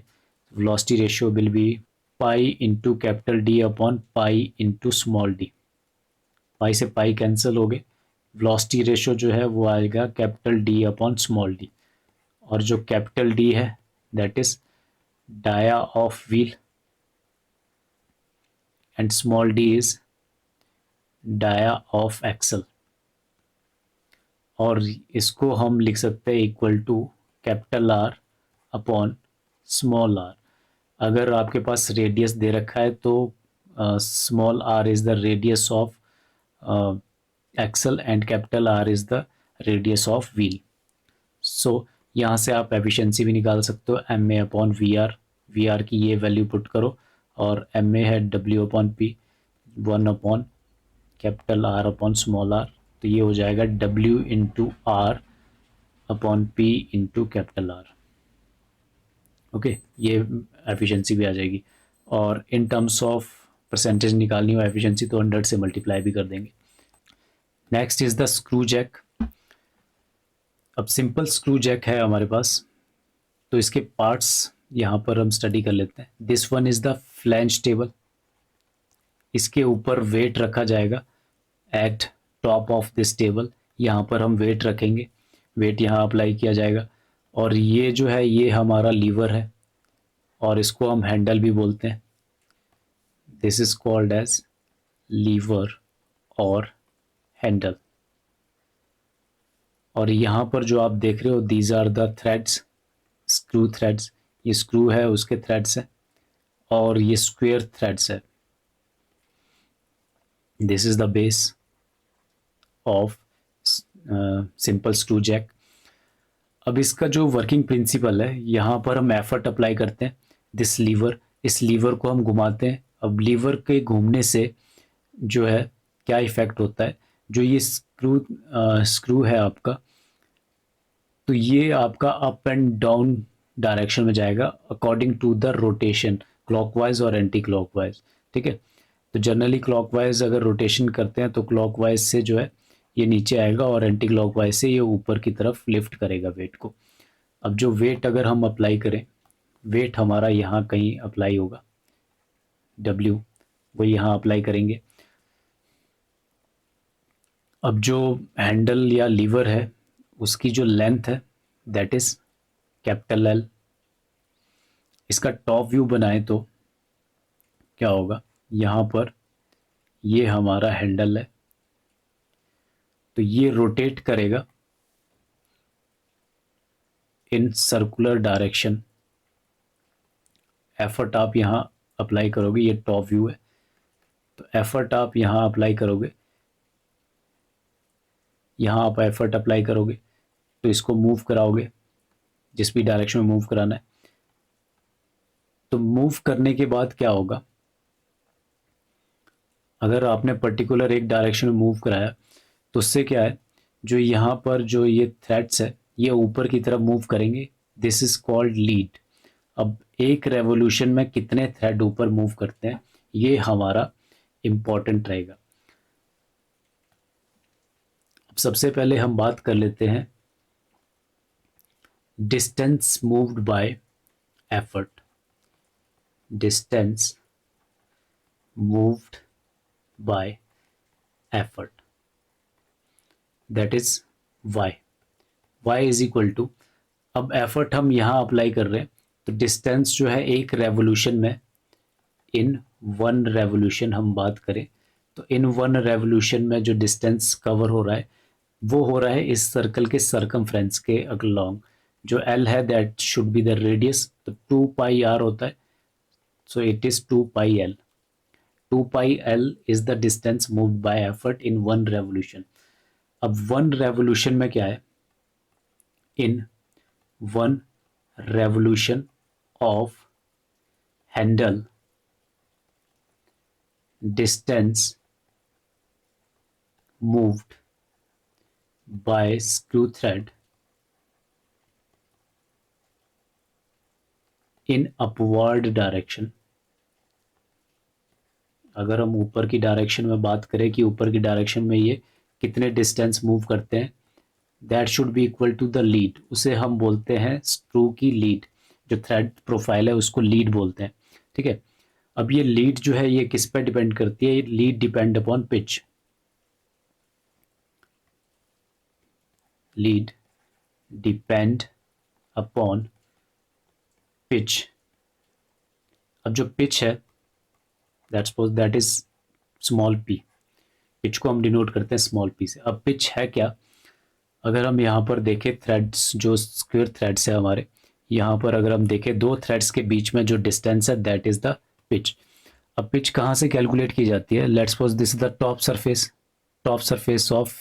velocity ratio will be pi into capital D upon pi into small D. Pi से pi cancel हो गए, वेलोसिटी रेशियो जो है वो आएगा capital D upon small D. और जो कैपिटल डी है that is dia of wheel and small D is dia of axle. और इसको हम लिख सकते हैं equal to capital R upon small R. अगर आपके पास रेडियस दे रखा है तो small R is the radius of axle and capital R is the radius of wheel. So यहाँ से आप एफिशिएंसी भी निकाल सकते हो, M A upon V R की ये वैल्यू पुट करो और एम ए है W upon P 1 upon capital R upon small R. तो ये हो जाएगा W into R upon P into capital R. Okay, ये एफिशिएंसी भी आ जाएगी। और इन टर्म्स ऑफ परसेंटेज निकालनी हो एफिशिएंसी तो 100 से मल्टीप्लाई भी कर देंगे। Next is the screw jack. अब सिंपल स्क्रू जैक है हमारे पास, तो इसके पार्ट्स यहाँ पर हम स्टडी कर लेते हैं। This one is the flange table, इसके ऊपर वेट रखा जाएगा eight top of this table. यहाँ पर हम वेट रखेंगे, वेट यहाँ अप्लाई किया जाएगा। और ये जो है ये हमारा लीवर है और इसको हम हैंडल भी बोलते हैं। This is called as lever और हैंडल। और यहाँ पर जो आप देख रहे हो these are the threads, screw threads. ये स्क्रू है उसके थ्रेड्स है और ये स्क्वायर थ्रेड्स है। This is the base of simple screw jack. अब इसका जो वर्किंग प्रिंसिपल है, यहाँ पर हम एफर्ट अप्लाई करते हैं दिस लीवर, इस लीवर को हम घुमाते हैं। अब लीवर के घूमने से जो है क्या इफ़ेक्ट होता है, जो ये स्क्रू है आपका, तो ये आपका अप एंड डाउन डायरेक्शन में जाएगा according to the rotation, clockwise और एंटी क्लॉकवाइज। ठीक है, तो जनरली क्लॉकवाइज अगर रोटेशन करते हैं तो क्लॉकवाइज से जो है ये नीचे आएगा और एंटी क्लॉकवाइज से ये ऊपर की तरफ लिफ्ट करेगा वेट को। अब जो वेट अगर हम अप्लाई करें, वेट हमारा यहाँ कहीं अप्लाई होगा, डब्ल्यू वो यहाँ अप्लाई करेंगे। अब जो हैंडल या लीवर है उसकी जो लेंथ है दैट इज कैपिटल एल। इसका टॉप व्यू बनाए तो क्या होगा, यहाँ पर ये हमारा हैंडल है तो ये रोटेट करेगा इन सर्कुलर डायरेक्शन। एफर्ट आप यहाँ अप्लाई करोगे, ये टॉप व्यू है तो एफर्ट आप यहाँ अप्लाई करोगे, यहाँ आप एफर्ट अप्लाई करोगे तो इसको मूव कराओगे जिस भी डायरेक्शन में मूव कराना है। तो मूव करने के बाद क्या होगा, अगर आपने पर्टिकुलर एक डायरेक्शन में मूव कराया तो उससे क्या है, जो यहाँ पर जो ये थ्रेड्स है ये ऊपर की तरफ मूव करेंगे, दिस इज कॉल्ड लीड। अब एक रेवोल्यूशन में कितने थ्रेड ऊपर मूव करते हैं ये हमारा इंपॉर्टेंट रहेगा। अब सबसे पहले हम बात कर लेते हैं distance moved by effort. Distance moved by effort, that is y। y is equal to, अब एफर्ट हम यहाँ अप्लाई कर रहे हैं तो डिस्टेंस जो है एक रेवोल्यूशन में, इन वन रेवोल्यूशन हम बात करें तो इन वन रेवोल्यूशन में जो डिस्टेंस कवर हो रहा है वो हो रहा है इस सर्कल के सरकमफ्रेंस के अलोंग। जो एल है that should be the radius, तो 2 पाई आर होता है, so it is 2 pi L. 2 pi L is the distance moved by effort in one revolution. अब वन रेवोल्यूशन में क्या है, in one revolution of handle distance moved by screw thread in upward direction। अगर हम ऊपर की direction में बात करें कि ऊपर की डायरेक्शन में ये कितने डिस्टेंस मूव करते हैं, that should be equal to the lead. उसे हम बोलते हैं स्क्रू की लीड, जो थ्रेड प्रोफाइल है उसको लीड बोलते हैं, ठीक है। अब ये लीड जो है ये किस पे डिपेंड करती है, lead depend upon pitch. Lead depend upon pitch. अब जो पिच है that suppose that is small P, pitch को हम डिनोट करते हैं स्मॉल पी से। अब पिच है क्या, अगर हम यहाँ पर देखें थ्रेड्स, जो स्क्वायर थ्रेड्स है हमारे यहाँ पर, अगर हम देखें दो थ्रेड्स के बीच में जो डिस्टेंस है दैट इज द पिच। अब पिच कहाँ से कैलकुलेट की जाती है, let's suppose this is the top surface of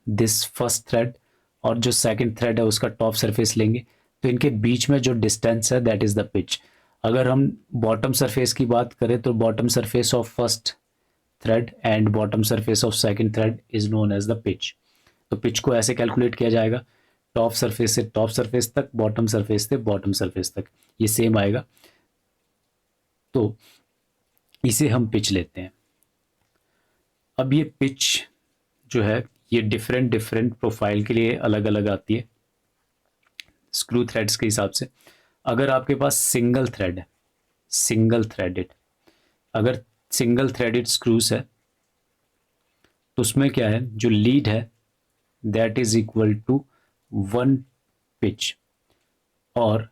this first thread, और जो सेकंड थ्रेड है उसका टॉप सरफेस लेंगे, तो इनके बीच में जो डिस्टेंस है दैट इज द पिच। अगर हम बॉटम सरफेस की बात करें तो bottom surface of first thread and bottom surface of second thread is known as the pitch. तो पिच को ऐसे कैलकुलेट किया जाएगा, टॉप सरफेस से टॉप सरफेस तक, बॉटम सरफेस से बॉटम सरफेस तक, ये सेम आएगा, तो इसे हम पिच लेते हैं। अब ये पिच जो है ये डिफरेंट डिफरेंट प्रोफाइल के लिए अलग अलग आती है स्क्रू थ्रेड्स के हिसाब से। अगर आपके पास सिंगल थ्रेड है, सिंगल थ्रेडेड, अगर सिंगल थ्रेडेड स्क्रूज है तो उसमें क्या है, जो लीड है that is equal to 1 pitch. और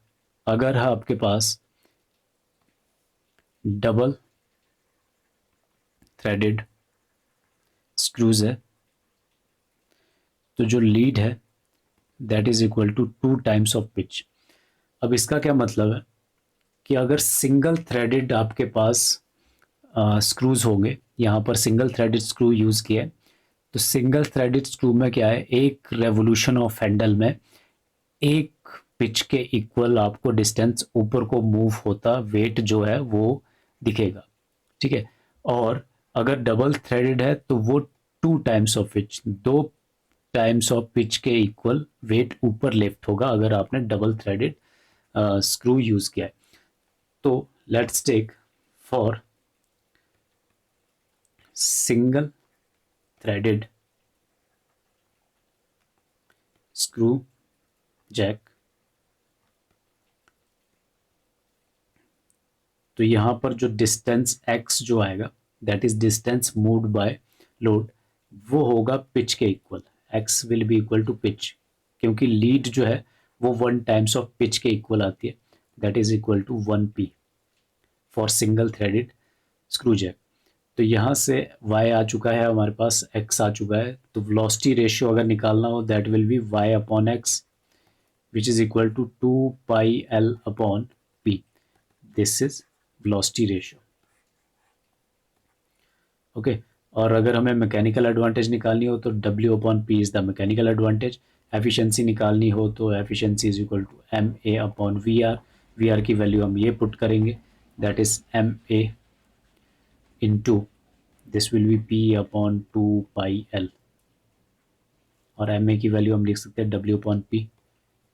अगर है आपके पास डबल थ्रेडेड स्क्रूज है तो जो लीड है that is equal to 2 times of pitch. अब इसका क्या मतलब है कि अगर सिंगल थ्रेडेड आपके पास स्क्रूज होंगे, यहाँ पर सिंगल थ्रेडेड स्क्रू यूज़ किया है, तो सिंगल थ्रेडेड स्क्रू में क्या है, एक रेवोल्यूशन ऑफ हैंडल में एक पिच के इक्वल आपको डिस्टेंस ऊपर को मूव होता वेट जो है वो दिखेगा, ठीक है। और अगर डबल थ्रेडेड है तो वो 2 times of pitch, 2 times of pitch के इक्वल वेट ऊपर लिफ्ट होगा अगर आपने डबल थ्रेडेड स्क्रू यूज किया है। तो let's take for single threaded screw jack, तो यहाँ पर जो डिस्टेंस x जो आएगा that is distance moved by load, वो होगा पिच के इक्वल, x will be equal to pitch, क्योंकि लीड जो है वो 1 टाइम्स ऑफ पिच के इक्वल आती है, that is equal to 1p for single threaded screw jack. तो यहाँ से y आ चुका है हमारे पास, x आ चुका है, तो वेलोसिटी रेशियो अगर निकालना हो that will be y upon X which is equal to 2 pi L upon p, this is velocity ratio, okay. और अगर हमें मैकेनिकल एडवांटेज निकालनी हो तो W upon P is the mechanical advantage. Efficiency निकालनी हो तो efficiency is equal to MA upon V R की वैल्यू हम ये पुट करेंगे, that is MA into this will be P upon 2 pi L, और एम ए की value हम लिख सकते हैं W upon P,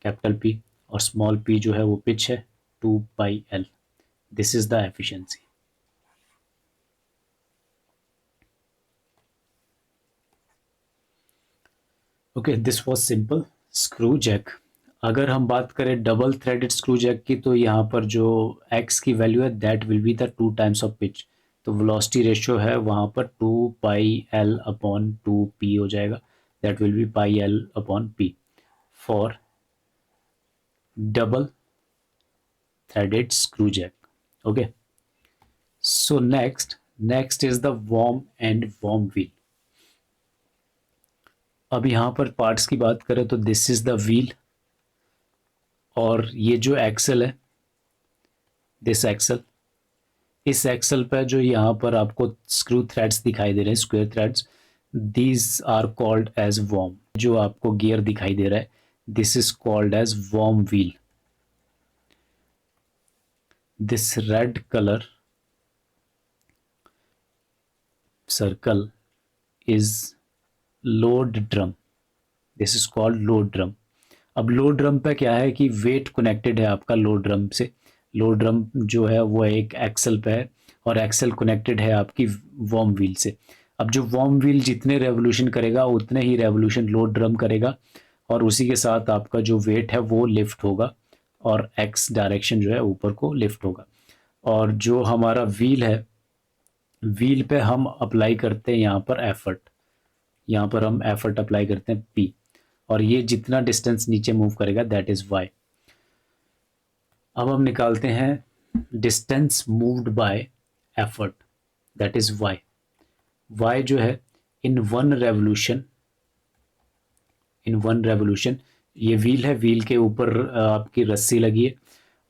capital P, और स्मॉल पी जो है वो पिच है 2 pi L. This is the efficiency. Okay, this was simple. Screw jack. अगर हम बात करें डबल थ्रेडेड स्क्रू जैक की, तो यहाँ पर जो एक्स की वैल्यू है that will be the 2 times of pitch. तो वेलोसिटी रेशियो है वहाँ पर 2 पाई एल अपॉन 2 पी हो जाएगा. That will be pi L upon P for double threaded screw jack. Okay, so next is the worm and worm wheel. अब यहाँ पर parts की बात करें तो दिस इज द व्हील, और ये जो एक्सल है, दिस एक्सल, इस एक्सल पे जो यहाँ पर आपको स्क्रू थ्रेड्स दिखाई दे रहे हैं, square threads, these are called as worm. जो आपको गियर दिखाई दे रहा है, this is called as worm wheel. This red colour circle is load drum. This is called load drum. अब लोड ड्रम पे क्या है कि वेट कनेक्टेड है आपका लोड ड्रम से. लोड ड्रम जो है वो एक एक्सल पे है, और एक्सल कनेक्टेड है आपकी वॉर्म व्हील से. अब जो वॉर्म व्हील जितने रेवोल्यूशन करेगा उतने ही रेवोल्यूशन लोड ड्रम करेगा, और उसी के साथ आपका जो वेट है वो लिफ्ट होगा, और एक्स डायरेक्शन जो है ऊपर को लिफ्ट होगा. और जो हमारा व्हील है, व्हील पे हम अप्लाई करते हैं यहाँ पर एफर्ट. यहाँ पर हम एफर्ट अप्लाई करते हैं पी, और ये जितना डिस्टेंस नीचे मूव करेगा दैट इज वाई. अब हम निकालते हैं distance moved by effort, that is Y. Y जो है इन वन रेवोल्यूशन, ये व्हील है, व्हील के ऊपर आपकी रस्सी लगी है,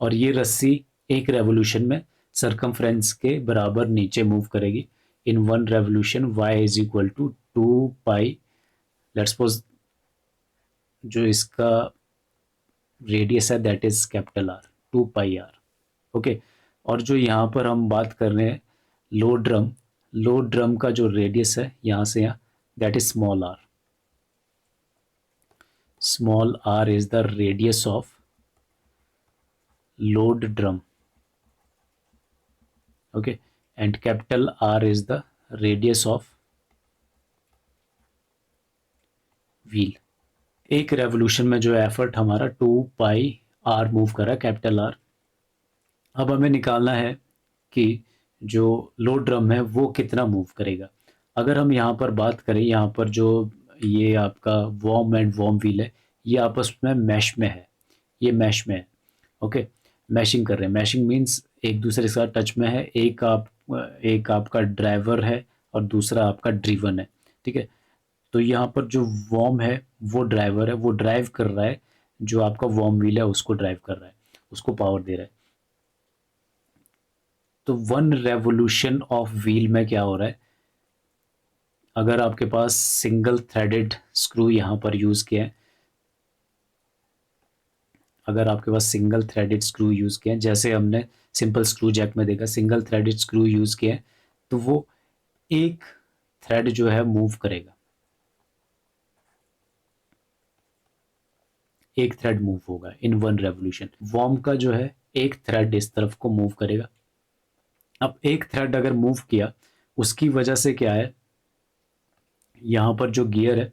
और ये रस्सी एक रेवोल्यूशन में सरकमफ्रेंस के बराबर नीचे मूव करेगी. In one revolution Y is equal to 2 pi, let's suppose जो इसका रेडियस है that is capital R, 2 pi R. Okay, और जो यहाँ पर हम बात कर रहे हैं लोड ड्रम का जो रेडियस है यहाँ से यहाँ, that is small R. Small R is the radius of load drum. Okay, and capital R is the radius of wheel. एक रेवोल्यूशन में जो एफर्ट हमारा 2 पाई आर मूव कर रहा है, कैपिटल आर. अब हमें निकालना है कि जो लोड ड्रम है वो कितना मूव करेगा. अगर हम यहाँ पर बात करें, यहाँ पर जो ये आपका वॉर्म एंड वॉर्म व्हील है, ये आपस में मैश में है, ये मैश में है. ओके, मैशिंग कर रहे हैं. मैशिंग मीन्स एक दूसरे के साथ टच में है. एक आपका ड्राइवर है और दूसरा आपका ड्रिवन है. ठीक है, तो यहाँ पर जो वॉर्म है वो ड्राइवर है, वो ड्राइव कर रहा है, जो आपका वॉर्म व्हील है उसको ड्राइव कर रहा है, उसको पावर दे रहा है. तो वन रेवोल्यूशन ऑफ व्हील में क्या हो रहा है, अगर आपके पास सिंगल थ्रेडेड स्क्रू यहाँ पर यूज़ किया है, अगर आपके पास सिंगल थ्रेडेड स्क्रू यूज़ किया है, जैसे हमने सिंपल स्क्रू जैक में देखा, सिंगल थ्रेडेड स्क्रू यूज़ किया है, तो वो एक थ्रेड जो है मूव करेगा, एक थ्रेड मूव होगा इन वन रेवोल्यूशन. वॉर्म का जो है एक थ्रेड इस तरफ को मूव करेगा. अब एक थ्रेड अगर मूव किया, उसकी वजह से क्या है, यहाँ पर जो गियर है,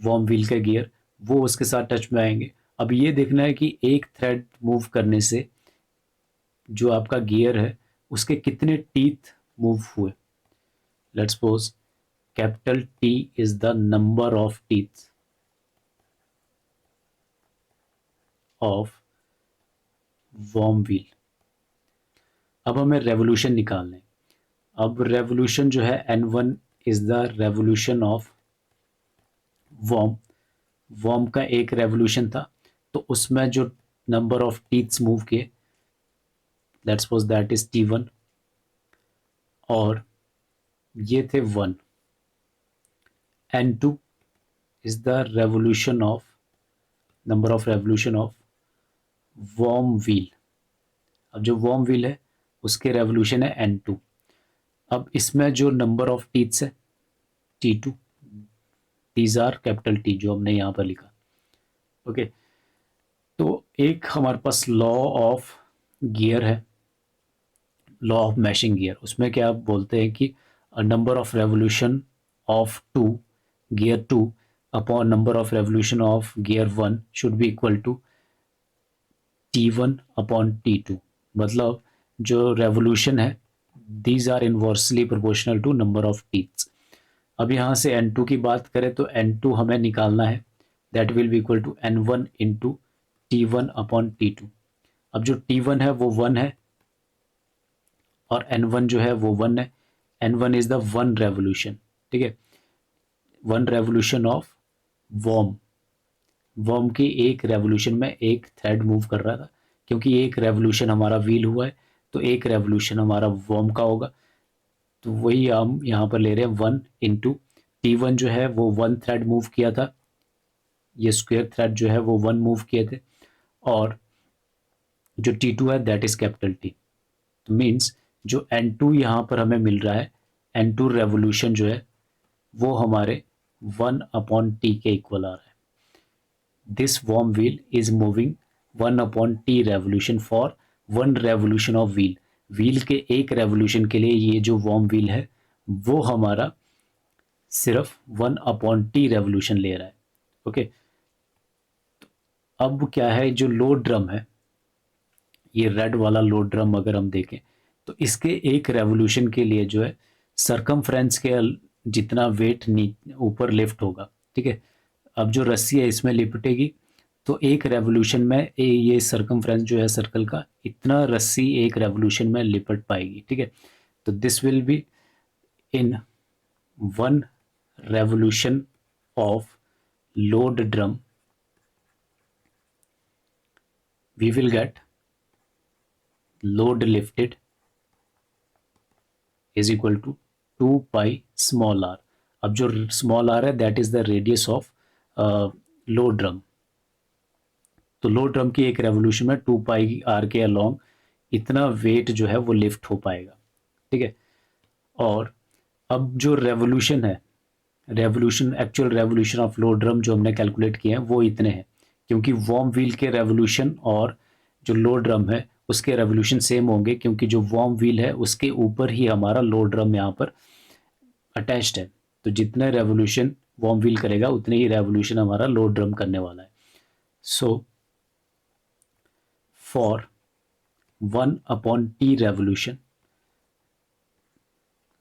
वॉर्म व्हील के गियर, वो उसके साथ टच में आएंगे. अब ये देखना है कि एक थ्रेड मूव करने से जो आपका गियर है उसके कितने टीथ मूव हुए. Let's suppose capital T is the number of teeth of worm wheel. अब हमें रेवोल्यूशन निकालना है. अब रेवोल्यूशन जो है N1 is the revolution of worm का एक रेवोल्यूशन था, तो उसमें जो नंबर ऑफ टीथ्स मूव किए, let's suppose that is T1, और ये थे 1. N2 is the revolution of number of revolution of worm wheel. अब जो वॉर्म व्हील है उसके रेवोल्यूशन है N2. अब इसमें जो नंबर ऑफ टीथ्स है T2, these are capital T जो हमने यहाँ पर लिखा। ओके, तो एक हमारे पास लॉ ऑफ गियर है, लॉ ऑफ मैशिंग गियर। उसमें क्या बोलते हैं कि number of revolution of two gear 2 upon number of revolution of gear 1 should be equal to T1 upon T2। मतलब जो रेवोल्यूशन है these are inversely proportional to number of teeths. अब यहाँ से N2 की बात करें तो N2 हमें निकालना है, that will be equal to N1 into T1 upon T2। अब जो T1 है वो 1 है और N1 जो है वो 1 है। N1 is the one revolution, ठीक है, one revolution of worm. Worm की एक रेवोल्यूशन में एक थ्रेड मूव कर रहा था, क्योंकि एक रेवोल्यूशन हमारा व्हील हुआ है तो एक रेवोल्यूशन हमारा वॉर्म का होगा। तो वही हम यहाँ पर ले रहे हैं 1 इंटू T1 जो है वो 1 थ्रेड मूव किया था, ये स्क्वायर थ्रेड जो है वो 1 मूव किए थे, और जो T2 है दैट इज कैपिटल T। तो मीन्स जो N2 यहाँ पर हमें मिल रहा है, N2 रेवोल्यूशन जो है वो हमारे 1 अपॉन T के इक्वल आ रहा है। This warm wheel is moving 1 upon T revolution for 1 revolution of wheel. Wheel के एक रेवोल्यूशन के लिए ये जो वॉर्म व्हील है वो हमारा सिर्फ 1 अपॉन T रेवोल्यूशन ले रहा है। ओके, अब क्या है, जो लोड ड्रम है, ये रेड वाला लोड ड्रम अगर हम देखें तो इसके एक रेवोल्यूशन के लिए जो है सरकमफ्रेंस के जितना वेट ऊपर लिफ्ट होगा, ठीक है। अब जो रस्सी है इसमें लिपटेगी तो एक रेवोल्यूशन में ये सरकमफ्रेंस जो है सर्कल का, इतना रस्सी एक रेवोल्यूशन में लिपट पाएगी, ठीक है। तो this will be in 1 revolution of load drum we will get load lifted is equal to 2 pi small r। अब जो स्मॉल r है that is the radius of load drum. तो लोड ड्रम की एक रेवोल्यूशन में 2 pi r के along इतना wait जो है वो लिफ्ट हो पाएगा, ठीक है। और अब जो रेवोल्यूशन है, revolution actual revolution of load drum जो हमने कैलकुलेट किए हैं वो इतने हैं, क्योंकि वॉर्म व्हील के रेवोल्यूशन और जो लोड ड्रम है उसके रेवोल्यूशन सेम होंगे, क्योंकि जो वॉर्म व्हील है उसके ऊपर ही हमारा लोड ड्रम यहाँ पर अटैच्ड है। तो जितने रेवोल्यूशन वॉर्म व्हील करेगा उतने ही रेवोल्यूशन हमारा लोड ड्रम करने वाला है। So for 1 upon T revolution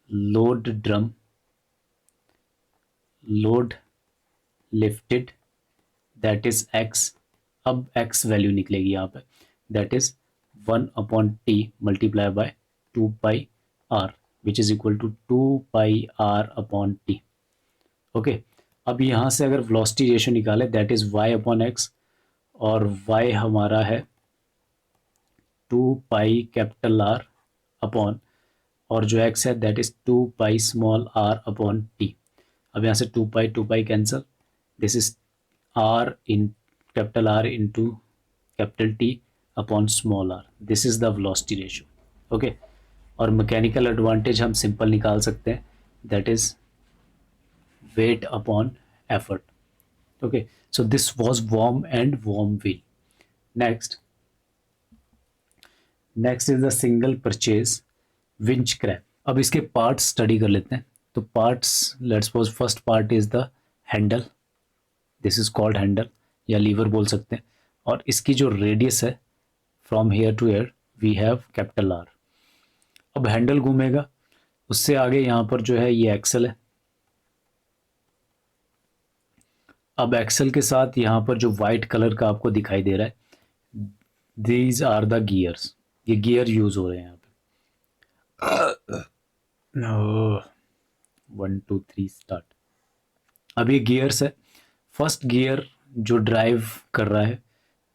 load drum load lifted that is x। अब x वैल्यू निकलेगी यहाँ पे, that is 1 upon T multiply by 2 pi r which is equal to 2 pi r upon T। Okay, अब यहाँ से अगर velocity ratio निकाले that is y upon x, और y हमारा है 2 पाई कैपिटल R अपॉन, और जो x है that is 2 pi small r upon T। अब यहाँ से 2 pi cancel, this is r in capital R into capital T upon small r, this is the velocity ratio. Okay, और mechanical advantage हम simple निकाल सकते हैं, that is weight upon effort. Okay, so this was worm and worm wheel. Next is the single purchase winch crab. अब इसके parts study कर लेते हैं। तो parts, let's suppose first part is the handle, this is called handle या lever बोल सकते हैं, और इसकी जो रेडियस है from here to here we have capital R। अब हैंडल घूमेगा, उससे आगे यहाँ पर जो है ये एक्सल है। अब एक्सल के साथ यहाँ पर जो वाइट कलर का आपको दिखाई दे रहा है, दीज आर द गियर्स, ये गियर यूज हो रहे हैं यहाँ पे। 1 2 3 स्टार्ट। अब ये गियर्स है, फर्स्ट गियर जो ड्राइव कर रहा है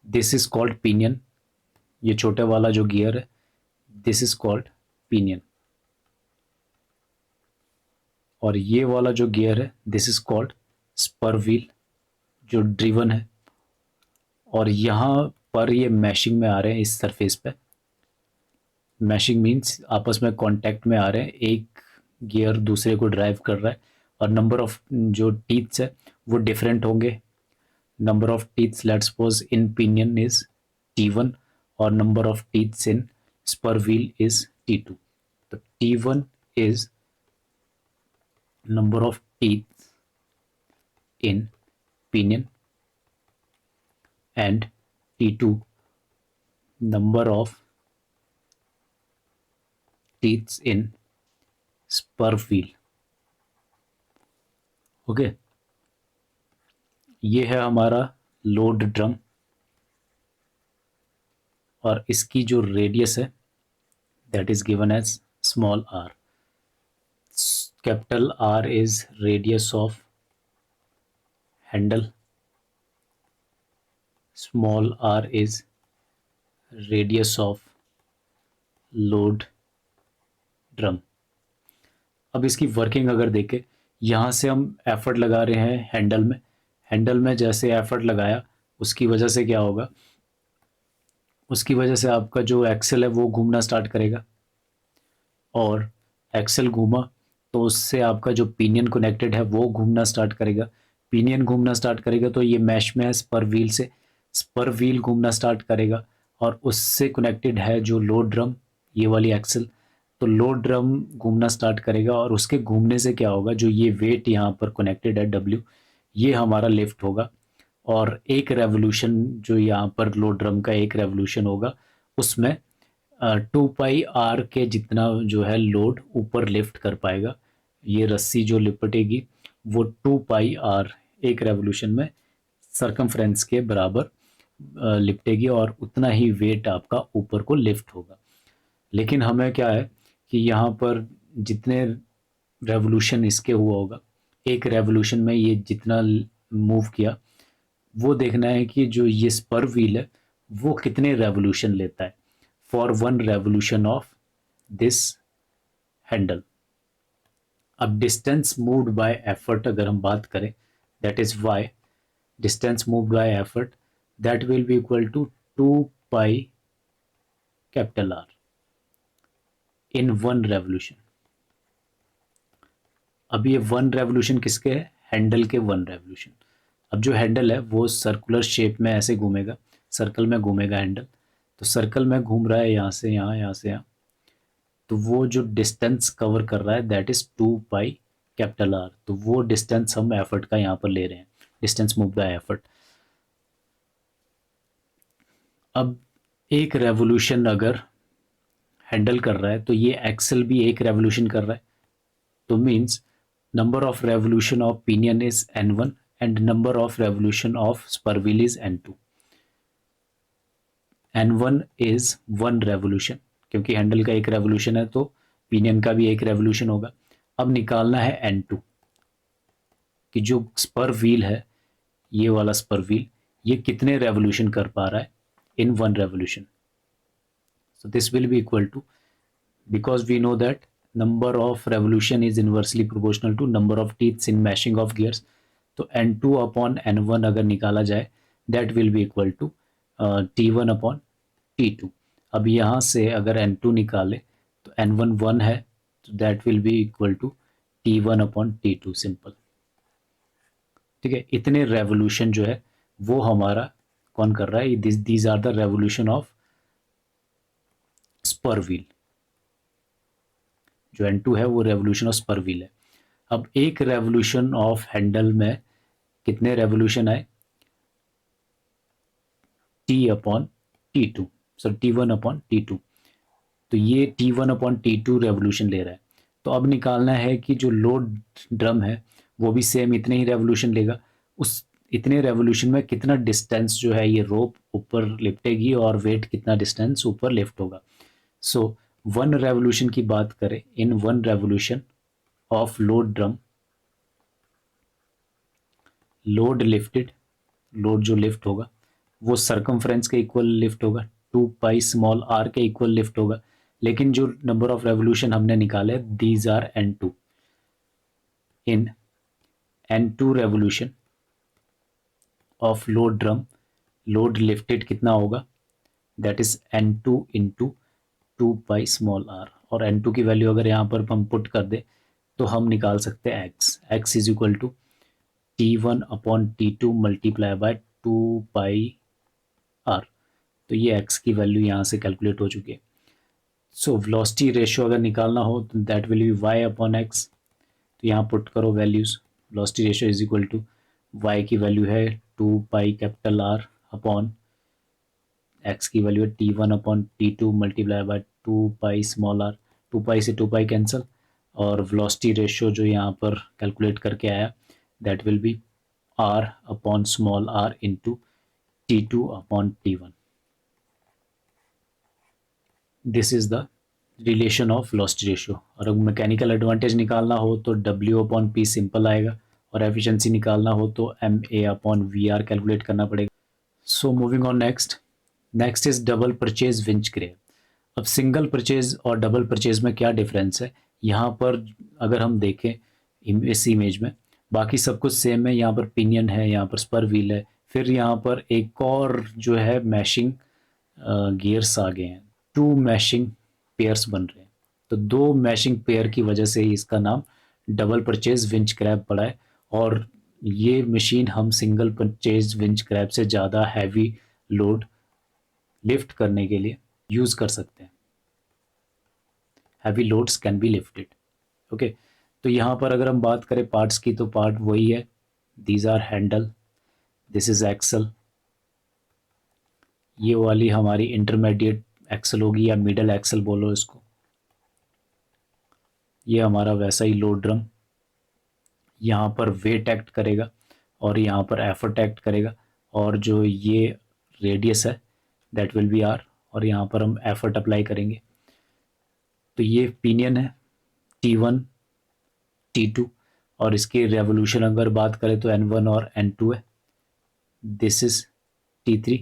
दिस इज कॉल्ड पिनियन, ये छोटे वाला जो गियर है दिस इज कॉल्ड पिनियन, और ये वाला जो गियर है this is called spur wheel जो ड्रिवन है, और यहाँ पर ये मैशिंग में आ रहे हैं इस सरफेस पे। मैशिंग मीन्स आपस में कांटेक्ट में आ रहे हैं, एक गियर दूसरे को ड्राइव कर रहा है, और नंबर ऑफ जो टीथ्स है वो डिफरेंट होंगे. Number of teeths let's suppose in pinion is T1 और number of teeths in spur wheel is T2. तो T1 is number of teeth in pinion and T2 number of teeth in spur wheel. Okay, ये है हमारा load drum, और इसकी जो radius है that is given as small R. Capital R is radius of handle, small r is radius of load drum. अब इसकी working अगर देखें, यहाँ से हम एफर्ट लगा रहे हैं हैंडल में जैसे एफर्ट लगाया उसकी वजह से क्या होगा, उसकी वजह से आपका जो एक्सेल है वो घूमना स्टार्ट करेगा, और एक्सेल घूमा तो उससे आपका जो पिनियन कनेक्टेड है वो घूमना स्टार्ट करेगा. पिनियन घूमना स्टार्ट करेगा तो ये मैश में है स्पर व्हील से, स्पर व्हील घूमना स्टार्ट करेगा, और उससे कनेक्टेड है जो लोड ड्रम, ये वाली एक्सेल. तो लोड ड्रम घूमना स्टार्ट करेगा, और उसके घूमने से क्या होगा, जो ये वेट यहाँ पर कनेक्टेड है W, ये हमारा लिफ्ट होगा, और एक रेवोल्यूशन जो यहाँ पर लोड ड्रम का एक रेवोल्यूशन होगा उसमें 2πr के जितना जो है लोड ऊपर लिफ्ट कर पाएगा. ये रस्सी जो लिपटेगी वो 2πr एक रेवोल्यूशन में सरकमफ्रेंस के बराबर लिपटेगी, और उतना ही वेट आपका ऊपर को लिफ्ट होगा. लेकिन हमें क्या है कि यहाँ पर जितने रेवोल्यूशन इसके हुआ होगा, एक रेवोल्यूशन में ये जितना मूव किया, वो देखना है कि जो ये स्पर व्हील है वो कितने रेवोल्यूशन लेता है for one revolution of this handle. अब डिस्टेंस मूव्ड बाय एफर्ट अगर हम बात करें, that is y, distance moved by effort, that will be equal to 2π capital R in one revolution. अब ये वन रेवोल्यूशन किसके है, हैंडल के वन रेवोल्यूशन. अब जो हैंडल है वो सर्कुलर शेप में ऐसे घूमेगा, सर्कल में घूमेगा हैंडल. तो सर्कल में घूम रहा है यहाँ से यहाँ, यहाँ से यहाँ, तो वो जो डिस्टेंस कवर कर रहा है दैट इज 2π कैपिटल R. तो वो डिस्टेंस हम एफर्ट का यहाँ पर ले रहे हैं, डिस्टेंस मूव बाय एफर्ट. अब एक रेवोल्यूशन अगर हैंडल कर रहा है तो ये एक्सेल भी एक रेवोल्यूशन कर रहा है, तो means number of revolution of pinion is N1 and number of revolution of spur wheel is N2. N1 is one revolution, क्योंकि हैंडल का एक रेवोल्यूशन है तो पिनियन का भी एक रेवोल्यूशन होगा. अब निकालना है N2 कि जो स्पर व्हील है, ये वाला स्पर व्हील, ये कितने रेवोल्यूशन कर पा रहा है in one revolution. So this will be equal to, because we know that number of revolution is inversely proportional to number of teeths in mashing of gears. तो N2 upon N1 अगर निकाला जाए that will be equal to T1 upon T2. अब यहाँ से अगर N2 निकाले तो N1 1 है, तो that will be equal to T1 upon T2 simple. ठीक है, इतने रेवोल्यूशन जो है वो हमारा कौन कर रहा है, these are the revolution of spur wheel. जो N2 है वो रेवोल्यूशन ऑफ स्पर व्हील है. अब एक रेवोल्यूशन ऑफ हैंडल में कितने रेवोल्यूशन आए, T upon T2, sir T1 upon T2. तो ये T1 अपॉन T2 रेवोल्यूशन ले रहा है. तो अब निकालना है कि जो लोड ड्रम है वो भी सेम इतने ही रेवोल्यूशन लेगा. उस इतने रेवोल्यूशन में कितना डिस्टेंस जो है ये रोप ऊपर लिपटेगी और वेट कितना डिस्टेंस ऊपर लिफ्ट होगा. सो वन रेवोल्यूशन की बात करें, in one revolution of load drum, load lifted, load जो लिफ्ट होगा वो सरकमफ्रेंस के इक्वल लिफ्ट होगा, 2π स्मॉल r के इक्वल लिफ्ट होगा. लेकिन जो नंबर ऑफ रेवोल्यूशन हमने निकाले these are N2. In N2 revolution of load drum, load lifted कितना होगा, that is N2 into 2π small r. और N2 की वैल्यू अगर यहाँ पर हम पुट कर दे तो हम निकाल सकते हैं x is equal to T1/T2 multiply by 2πr। तो ये x की वैल्यू यहाँ से कैलकुलेट हो चुकी है। सो वेलोसिटी रेशियो अगर निकालना हो तो दैट विल बी y/x। तो यहाँ पुट करो values. Velocity ratio is equal to y की वैल्यू है 2πR अपॉन x की वैल्यू है T1/T2 मल्टीप्लाई बाय 2πr। 2π से 2π कैंसिल, और वेलोसिटी रेशियो जो यहाँ पर कैलकुलेट करके आया that will B r/r into T2/T1। This is the relation of velocity ratio. और अगर मैकेनिकल एडवांटेज निकालना हो तो W/P सिंपल आएगा, और एफिशिएंसी निकालना हो तो MA/VR कैलकुलेट करना पड़ेगा। सो moving on next is double purchase winch crave. अब सिंगल परचेज और डबल परचेज में क्या डिफरेंस है, यहाँ पर अगर हम देखें इस इमेज में बाकी सब कुछ सेम है। यहाँ पर पिनियन है, यहाँ पर स्पर व्हील है, फिर यहाँ पर एक और जो है मैशिंग गियर्स आ गए हैं, 2 मैशिंग पेयर्स बन रहे हैं। तो 2 मैशिंग पेयर की वजह से ही इसका नाम डबल परचेज विंच क्रैब पड़ा है। और ये मशीन हम सिंगल परचेज विंच क्रैब से ज़्यादा हैवी लोड लिफ्ट करने के लिए यूज़ कर सकते हैं। Heavy loads can be lifted. Okay, तो यहाँ पर अगर हम बात करें पार्ट्स की तो पार्ट वही है, these are handle, this is axle, ये वाली हमारी इंटरमीडिएट एक्सल होगी या मिडल एक्सल बोलो इसको। ये हमारा वैसा ही लोड ड्रम, यहाँ पर वेट एक्ट करेगा और यहाँ पर एफर्ट एक्ट करेगा, और जो ये रेडियस है दैट विल बी आर, और यहाँ पर हम एफर्ट अप्लाई करेंगे। तो ये पिनियन है T1 T2, और इसकी रेवोल्यूशन अगर बात करें तो N1 और N2 है। This is T3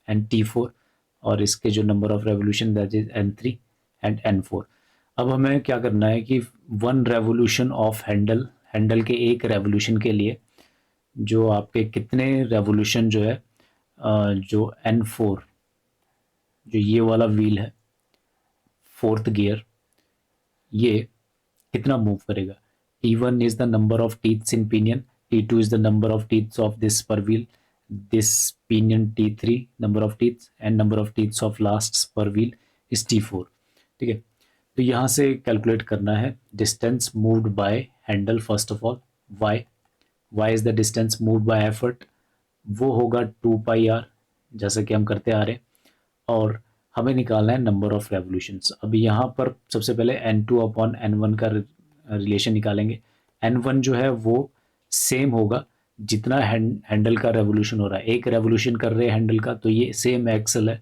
and T4, और इसके जो number of revolution that is N3 and N4। अब हमें क्या करना है कि 1 रेवोल्यूशन ऑफ हैंडल के एक रेवोल्यूशन के लिए जो आपके कितने रेवोल्यूशन जो है जो N4 जो ये वाला व्हील है 4th गियर, ये कितना मूव करेगा। T1 is the number of teeths in pinion, T2 is the number of teeths of this spur wheel, this pinion T3 number of teeths and number of teeths of last spur wheel is T4। ठीक है, तो यहाँ से calculate करना है distance moved bye handle. First of all y is the distance moved by effort, वो होगा 2πr जैसा कि हम करते आ रहे हैं, और हमें निकालना है नंबर ऑफ रेवोल्यूशंस। अब यहाँ पर सबसे पहले N2/N1 का रिलेशन निकालेंगे। N1 जो है वो सेम होगा जितना हैंडल का रेवोल्यूशन हो रहा है। एक रेवोल्यूशन कर रहे हैं हैंडल का, तो ये सेम एक्सल है,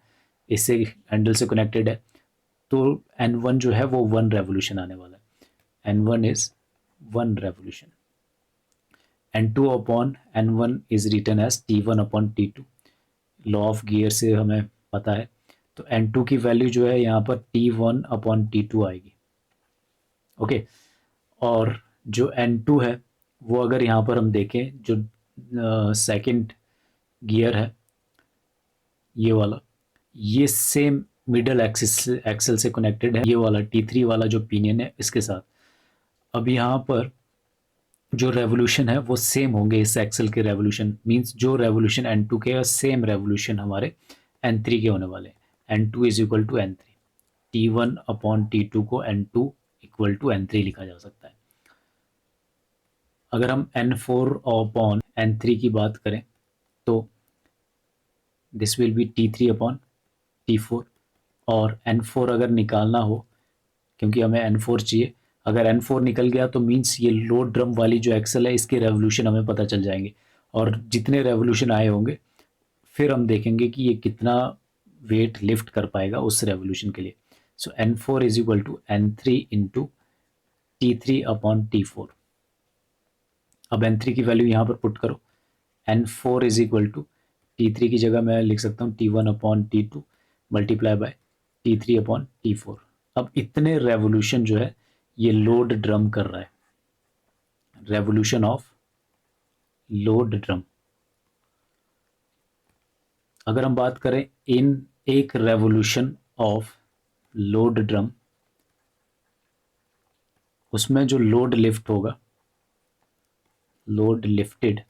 इससे हैंडल से कनेक्टेड है, तो N1 जो है वो 1 रेवोल्यूशन आने वाला है। N1 is 1 revolution. N2/N1 is written as T1/T2। Law of gear से हमें पता है, तो N2 की वैल्यू जो है यहाँ पर T1/T2 आएगी। ओके, और जो N2 है वो अगर यहाँ पर हम देखें, जो सेकंड गियर है ये वाला, ये सेम मिडल एक्सल से कनेक्टेड है, ये वाला T3 वाला जो पिनियन है इसके साथ। अब यहाँ पर जो रेवोल्यूशन है वो सेम होंगे इस एक्सल के रेवोल्यूशन, मींस जो रेवोल्यूशन N2 के सेम रेवोल्यूशन हमारे N3 के होने वाले हैं। N2 is equal to N3, T1/T2 को N2 इक्वल टू N3 लिखा जा सकता है। अगर हम N4/N3 की बात करें तो दिस विल बी T3/T4, और N4 अगर निकालना हो, क्योंकि हमें N4 चाहिए, अगर N4 निकल गया तो मीन्स ये लोड ड्रम वाली जो एक्सल है इसके रेवोल्यूशन हमें पता चल जाएंगे, और जितने रेवोल्यूशन आए होंगे फिर हम देखेंगे कि ये कितना वेट लिफ्ट कर पाएगा उस रेवोल्यूशन के लिए। So N4 is equal to N3 into T3/T4। अब N3 की वैल्यू यहाँ पर पुट करो, N4 is equal to T3 की जगह मैं लिख सकता हूँ T1/T2 मल्टीप्लाई बाय T3/T4। अब इतने रेवोल्यूशन जो है ये लोड ड्रम कर रहा है, रेवोल्यूशन ऑफ लोड ड्रम। अगर हम बात करें इन एक रेवोल्यूशन ऑफ लोड ड्रम उसमें जो लोड लिफ्ट होगा, load lifted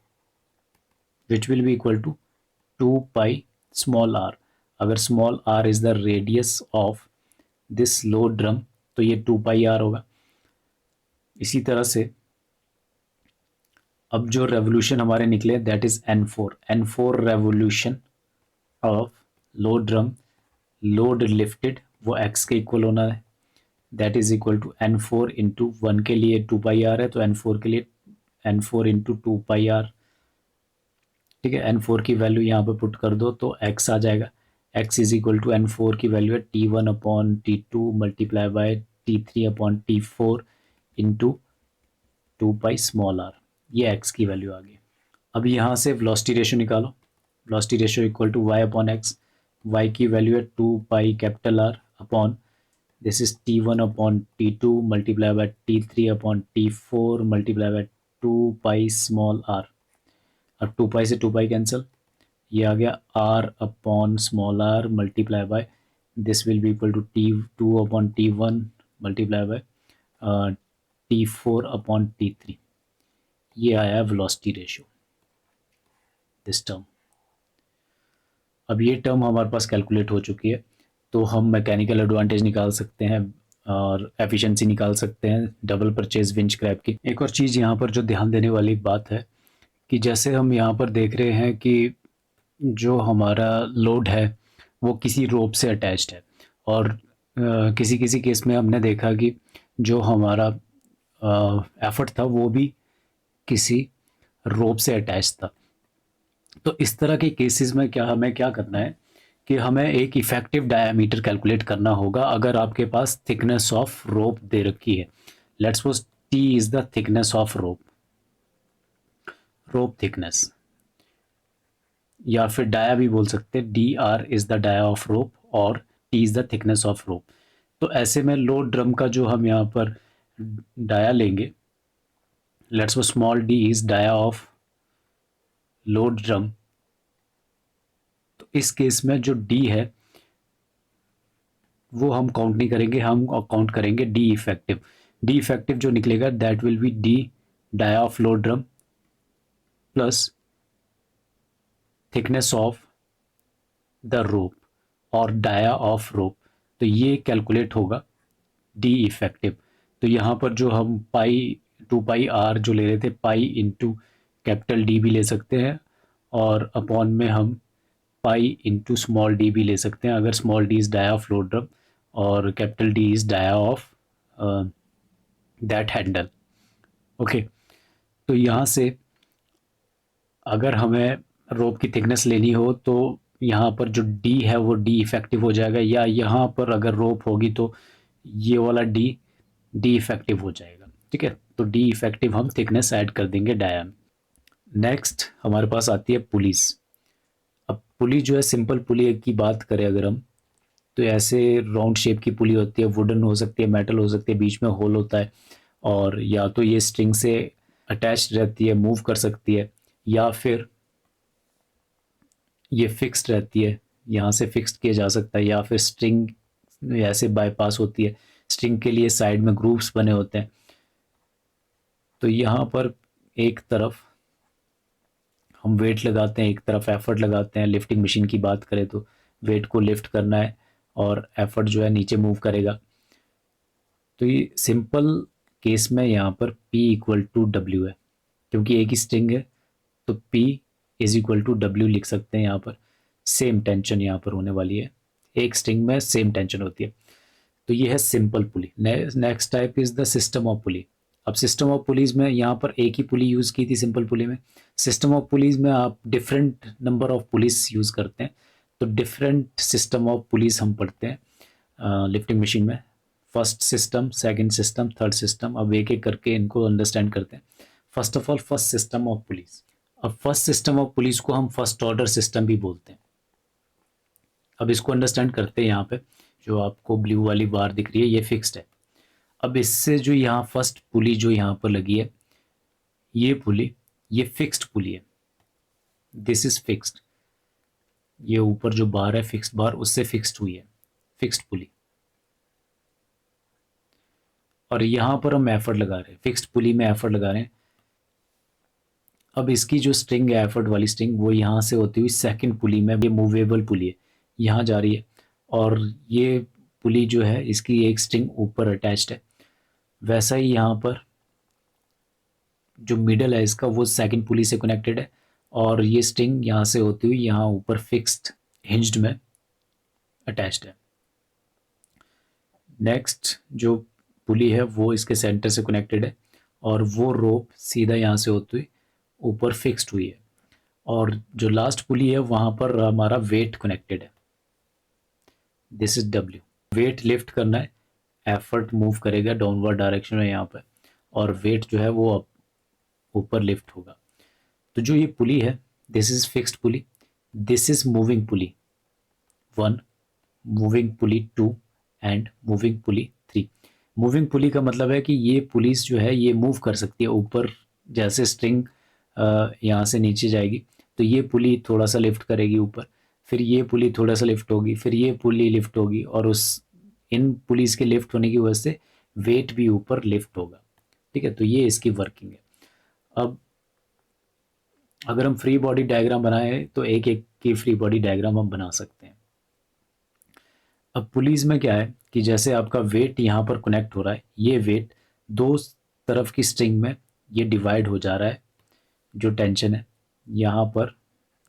which will be equal to 2 pi small R. अगर small R is the radius of this load drum तो ये 2 पाई आर होगा। इसी तरह से अब जो रेवोल्यूशन हमारे निकले that is N4 revolution of load drum, load lifted वो x के इक्वल होना है, that is equal to N4 into 1 के लिए 2 पाई आर है तो N4 के लिए N4 इंटू 2 पाई आर। ठीक है, N4 की वैल्यू यहाँ पे पुट कर दो तो x आ जाएगा। x is equal to N4 की वैल्यू है T1 upon T2 multiply by T3 upon T4 into 2 pi small R. ये x की वैल्यू आ गई। अब यहाँ से वेलोसिटी रेशियो निकालो, velocity ratio equal to y upon X. y की वैल्यू है 2 pi capital R upon this is T1 upon T2 multiply by T3 upon T4 multiply by 2 pi small r। अब 2 पाई से 2 पाई कैंसिल, ये आ गया r upon small r multiply by this will be equal to T2 upon T1 multiply by T4 upon T3। ये आया velocity ratio this term. अब ये term हमारे पास कैलकुलेट हो चुकी है तो हम मैकेनिकल एडवांटेज निकाल सकते हैं और एफिशिएंसी निकाल सकते हैं डबल परचेज विंच क्रैब की। एक और चीज़ यहाँ पर जो ध्यान देने वाली बात है कि जैसे हम यहाँ पर देख रहे हैं कि जो हमारा लोड है वो किसी रोप से अटैच्ड है और किसी किसी केस में हमने देखा कि जो हमारा एफर्ट था वो भी किसी रोप से अटैच था। तो इस तरह के केसेस में हमें क्या करना है कि हमें एक इफेक्टिव डायामीटर कैलकुलेट करना होगा अगर आपके पास थिकनेस ऑफ रोप दे रखी है। Let's suppose T is the thickness of rope thickness, या फिर डाया भी बोल सकते हैं, D R is the dia of rope और T is the thickness of rope. तो ऐसे में लोड ड्रम का जो हम यहाँ पर डाया लेंगे, let's suppose small D is dia of load drum, तो इस केस में जो डी है वो हम काउंट नहीं करेंगे, हम काउंट करेंगे डी इफेक्टिव। डी इफेक्टिव जो निकलेगा that will be D dia of load drum plus thickness of the rope और डाया ऑफ रोप। तो ये कैलकुलेट होगा डी इफेक्टिव। तो यहाँ पर जो हम पाई 2 पाई आर जो ले रहे थे, पाई इंटू कैपिटल डी भी ले सकते हैं और अपॉन में हम पाई इंटू स्मॉल डी भी ले सकते हैं अगर small D is dia of load drum और capital D is dia of that handle. Okay, तो यहाँ से अगर हमें रोप की थिकनेस लेनी हो तो यहाँ पर जो डी है वो डी इफेक्टिव हो जाएगा, या यहाँ पर अगर रोप होगी तो ये वाला डी डी इफेक्टिव हो जाएगा। ठीक है, तो डी इफेक्टिव हम थिकनेस ऐड कर देंगे डाया में। नेक्स्ट हमारे पास आती है पुलिस। अब पुली जो है, सिंपल पुली की बात करें अगर हम, तो ऐसे राउंड शेप की पुली होती है, वुडन हो सकती है, मेटल हो सकती है, बीच में होल होता है और या तो ये स्ट्रिंग से अटैच्ड रहती है, मूव कर सकती है, या फिर ये फिक्स्ड रहती है, यहाँ से फिक्स्ड किया जा सकता है, या फिर स्ट्रिंग ऐसे बाईपास होती है। स्ट्रिंग के लिए साइड में ग्रूव्स बने होते हैं। तो यहाँ पर एक तरफ हम वेट लगाते हैं, एक तरफ एफर्ट लगाते हैं। लिफ्टिंग मशीन की बात करें तो वेट को लिफ्ट करना है और एफर्ट जो है नीचे मूव करेगा। तो ये सिंपल केस में यहाँ पर P इक्वल टू डब्ल्यू है, क्योंकि एक ही स्ट्रिंग है तो P is equal to W लिख सकते हैं। यहाँ पर सेम टेंशन यहाँ पर होने वाली है, एक स्ट्रिंग में सेम टेंशन होती है। तो ये है simple pulley. Next type is the system of पुली। अब सिस्टम ऑफ पुलीज में यहाँ पर एक ही पुली यूज़ की थी सिंपल पुली में। सिस्टम ऑफ पुलीज में आप different number of police use करते हैं, तो डिफरेंट सिस्टम ऑफ पुलिस हम पढ़ते हैं लिफ्टिंग मशीन में। First system, second system, third system. अब एक एक करके इनको अंडरस्टैंड करते हैं। First of all first system of pulleys. अब फर्स्ट सिस्टम ऑफ पुलिस को हम फर्स्ट ऑर्डर सिस्टम भी बोलते हैं। अब इसको अंडरस्टैंड करते हैं। यहाँ पे जो आपको ब्लू वाली बार दिख रही है ये फिक्स्ड है। अब इससे जो यहाँ फर्स्ट पुली जो यहाँ पर लगी है, ये पुली, ये फिक्स्ड पुली है, दिस इज फिक्स्ड। ये ऊपर जो बार है फिक्स्ड बार, उससे फिक्स्ड हुई है, फिक्स्ड पुली। और यहाँ पर हम एफर्ट लगा रहे हैं, फिक्स्ड पुली में एफर्ट लगा रहे हैं। अब इसकी जो स्ट्रिंग है एफर्ट वाली स्ट्रिंग, वो यहाँ से होती हुई सेकंड पुली में, ये मूवेबल पुली है, यहाँ जा रही है, और ये पुली जो है इसकी एक स्ट्रिंग ऊपर अटैच्ड है। वैसा ही यहाँ पर जो मिडल है इसका वो सेकंड पुली से कनेक्टेड है, और ये स्ट्रिंग यहाँ से होती हुई यहाँ ऊपर फिक्स्ड हिंज्ड में अटैच्ड है। नेक्स्ट जो पुली है वो इसके सेंटर से कनेक्टेड है, और वो रोप सीधा यहाँ से होती हुई ऊपर फिक्स्ड हुई है, और जो लास्ट पुली है वहाँ पर हमारा वेट कनेक्टेड है, this is W. Wait lift करना है, एफर्ट मूव करेगा डाउनवर्ड डायरेक्शन में यहाँ पर, और वेट जो है वो ऊपर लिफ्ट होगा। तो जो ये पुली है, this is fixed pulley, this is moving pulley 1, moving pulley 2 and moving pulley 3। Moving pulley का मतलब है कि ये पुलिस जो है ये मूव कर सकती है ऊपर, जैसे स्ट्रिंग यहाँ से नीचे जाएगी तो ये पुली थोड़ा सा लिफ्ट करेगी ऊपर, फिर ये पुली थोड़ा सा लिफ्ट होगी, फिर ये पुली लिफ्ट होगी, और उस इन पुलिस के लिफ्ट होने की वजह से वेट भी ऊपर लिफ्ट होगा। ठीक है, तो ये इसकी वर्किंग है। अब अगर हम फ्री बॉडी डायग्राम बनाए तो एक एक की फ्री बॉडी डायग्राम हम बना सकते हैं। अब पुलीस में क्या है कि जैसे आपका वेट यहाँ पर कनेक्ट हो रहा है, ये वेट दो तरफ की स्ट्रिंग में ये डिवाइड हो जा रहा है, जो टेंशन है यहाँ पर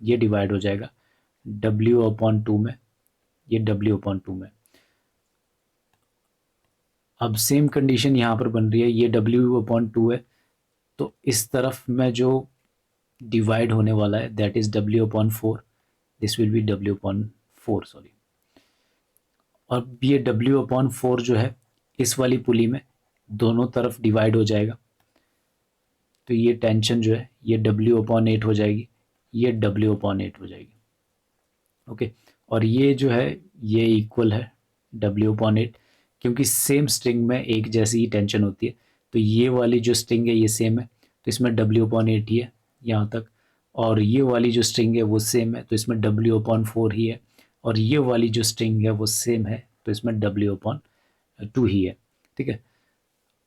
ये डिवाइड हो जाएगा W/2 में, ये W/2 में। अब सेम कंडीशन यहाँ पर बन रही है, ये W/2 है, तो इस तरफ में जो डिवाइड होने वाला है that is W/4, this will B W/4 sorry. अब ये W/4 जो है इस वाली पुली में दोनों तरफ डिवाइड हो जाएगा, तो ये टेंशन जो है ये W/8 हो जाएगी, ये W/8 हो जाएगी। ओके, और ये जो है ये इक्वल है W/8, क्योंकि सेम स्ट्रिंग में एक जैसी ही टेंशन होती है, तो ये वाली जो स्ट्रिंग है ये सेम है, तो इसमें W/8 ही है यहाँ तक, और ये वाली जो स्ट्रिंग है वो सेम है, तो इसमें W/4 ही है, और ये वाली जो स्ट्रिंग है वो सेम है, तो इसमें W/2 ही है। ठीक है,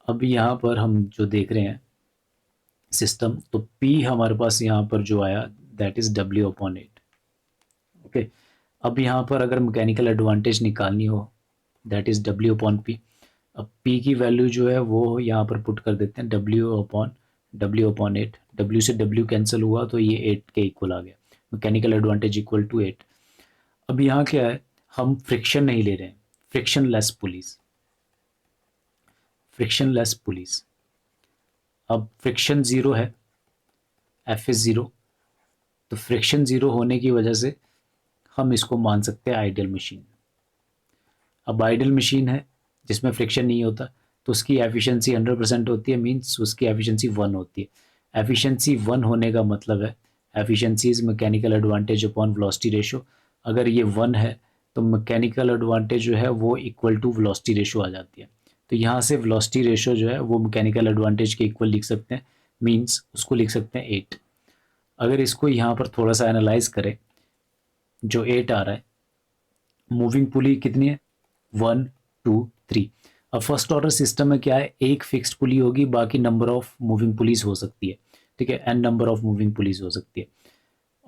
अब यहाँ पर हम जो देख रहे हैं सिस्टम, तो P हमारे पास यहाँ पर जो आया दैट इज W/8। ओके, अब यहाँ पर अगर मैकेनिकल एडवांटेज निकालनी हो दैट इज W/P। अब P की वैल्यू जो है वो यहाँ पर पुट कर देते हैं W/8, W से W कैंसिल हुआ तो ये 8 के इक्वल आ गया, मैकेनिकल एडवांटेज इक्वल टू 8। अब यहाँ क्या है, हम फ्रिक्शन नहीं ले रहे हैं, फ्रिक्शनलेस पुलिस, फ्रिक्शनलेस पुलिस। अब फ्रिक्शन ज़ीरो है, F इज़ ज़ीरो, तो फ्रिक्शन ज़ीरो होने की वजह से हम इसको मान सकते हैं आइडियल मशीन। अब आइडियल मशीन है जिसमें फ्रिक्शन नहीं होता, तो उसकी एफिशिएंसी 100% होती है, मींस उसकी एफिशिएंसी 1 होती है। एफिशिएंसी 1 होने का मतलब है efficiency is mechanical advantage upon velocity ratio. अगर ये 1 है तो मैकेनिकल एडवांटेज जो है वो इक्वल टू वेलोसिटी रेशो आ जाती है। तो यहाँ से वेलोसिटी रेशो जो है वो मैकेनिकल एडवांटेज के इक्वल लिख सकते हैं, मींस उसको लिख सकते हैं 8। अगर इसको यहाँ पर थोड़ा सा एनालाइज करें, जो 8 आ रहा है, मूविंग पुली कितनी है 1 2 3। अब फर्स्ट ऑर्डर सिस्टम में क्या है, एक फिक्स्ड पुली होगी, बाकी नंबर ऑफ मूविंग पुलीज हो सकती है। ठीक है, N number of moving pulleys हो सकती है।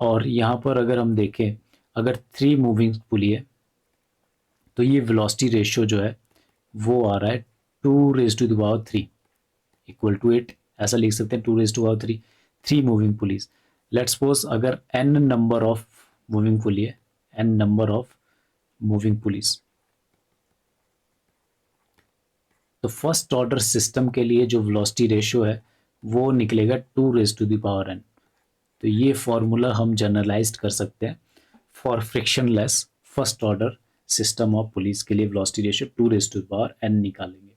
और यहाँ पर अगर हम देखें, अगर 3 मूविंग पुली है तो ये वेलोसिटी रेशियो जो है वो आ रहा है 2⁻³ इक्वल टू 8, ऐसा लिख सकते हैं 2⁻³ 3 मूविंग पुलीज। लेट्स सपोज अगर N number of moving pulley है, N number of moving pulleys, तो फर्स्ट ऑर्डर सिस्टम के लिए जो वेलोसिटी रेशियो है वो निकलेगा 2⁻n। तो ये फॉर्मूला हम जनरलाइज्ड कर सकते हैं for frictionless first order system of police के लिए वेलोसिटी रेशियो 2⁻n निकालेंगे।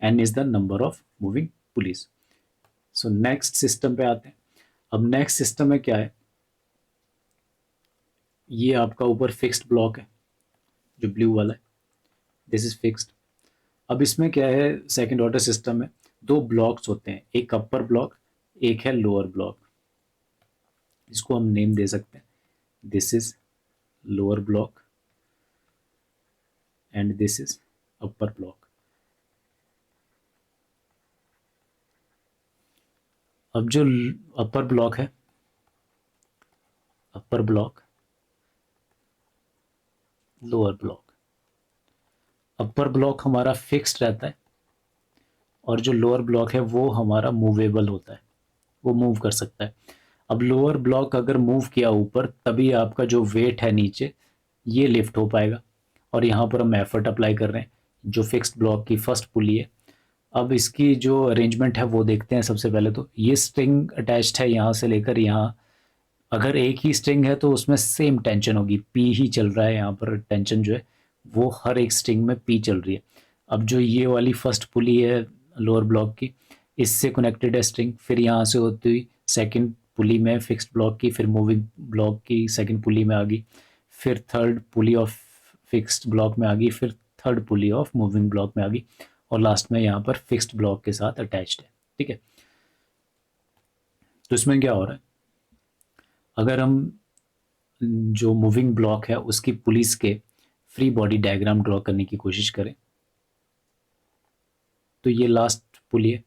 n is the number of moving police. So next system पे आते हैं। अब नेक्स्ट सिस्टम में क्या है, ये आपका ऊपर फिक्स्ड ब्लॉक है जो ब्लू वाला है, दिस इज फिक्स्ड। अब इसमें क्या है, सेकंड ऑर्डर सिस्टम में 2 ब्लॉक्स होते हैं, एक अपर ब्लॉक, एक है लोअर ब्लॉक। इसको हम नेम दे सकते हैं, this is lower block and this is upper block. अब जो अपर ब्लॉक है, अपर ब्लॉक, लोअर ब्लॉक, अपर ब्लॉक हमारा फिक्स्ड रहता है और जो लोअर ब्लॉक है वो हमारा मूवेबल होता है, वो मूव कर सकता है। अब लोअर ब्लॉक अगर मूव किया ऊपर तभी आपका जो वेट है नीचे ये लिफ्ट हो पाएगा, और यहाँ पर हम एफर्ट अप्लाई कर रहे हैं जो फिक्स्ड ब्लॉक की फर्स्ट पुली है। अब इसकी जो अरेंजमेंट है वो देखते हैं। सबसे पहले तो ये स्ट्रिंग अटैच्ड है यहाँ से लेकर यहाँ, अगर एक ही स्ट्रिंग है तो उसमें सेम टेंशन होगी, पी ही चल रहा है यहाँ पर, टेंशन जो है वो हर एक स्ट्रिंग में पी चल रही है। अब जो ये वाली फर्स्ट पुली है लोअर ब्लॉक की, इससे कनेक्टेड है स्ट्रिंग, फिर यहाँ से होती हुई सेकंड पुली में फिक्स्ड ब्लॉक की, फिर मूविंग ब्लॉक की सेकंड पुली में आ गई, फिर third pulley of fixed block में आ गई, फिर third pulley of moving block में आ गई, और लास्ट में यहाँ पर फिक्स्ड ब्लॉक के साथ अटैच्ड है। ठीक है, तो इसमें क्या हो रहा है, अगर हम जो मूविंग ब्लॉक है उसकी पुलिस के फ्री बॉडी डायग्राम ड्रॉ करने की कोशिश करें, तो ये लास्ट पुली है,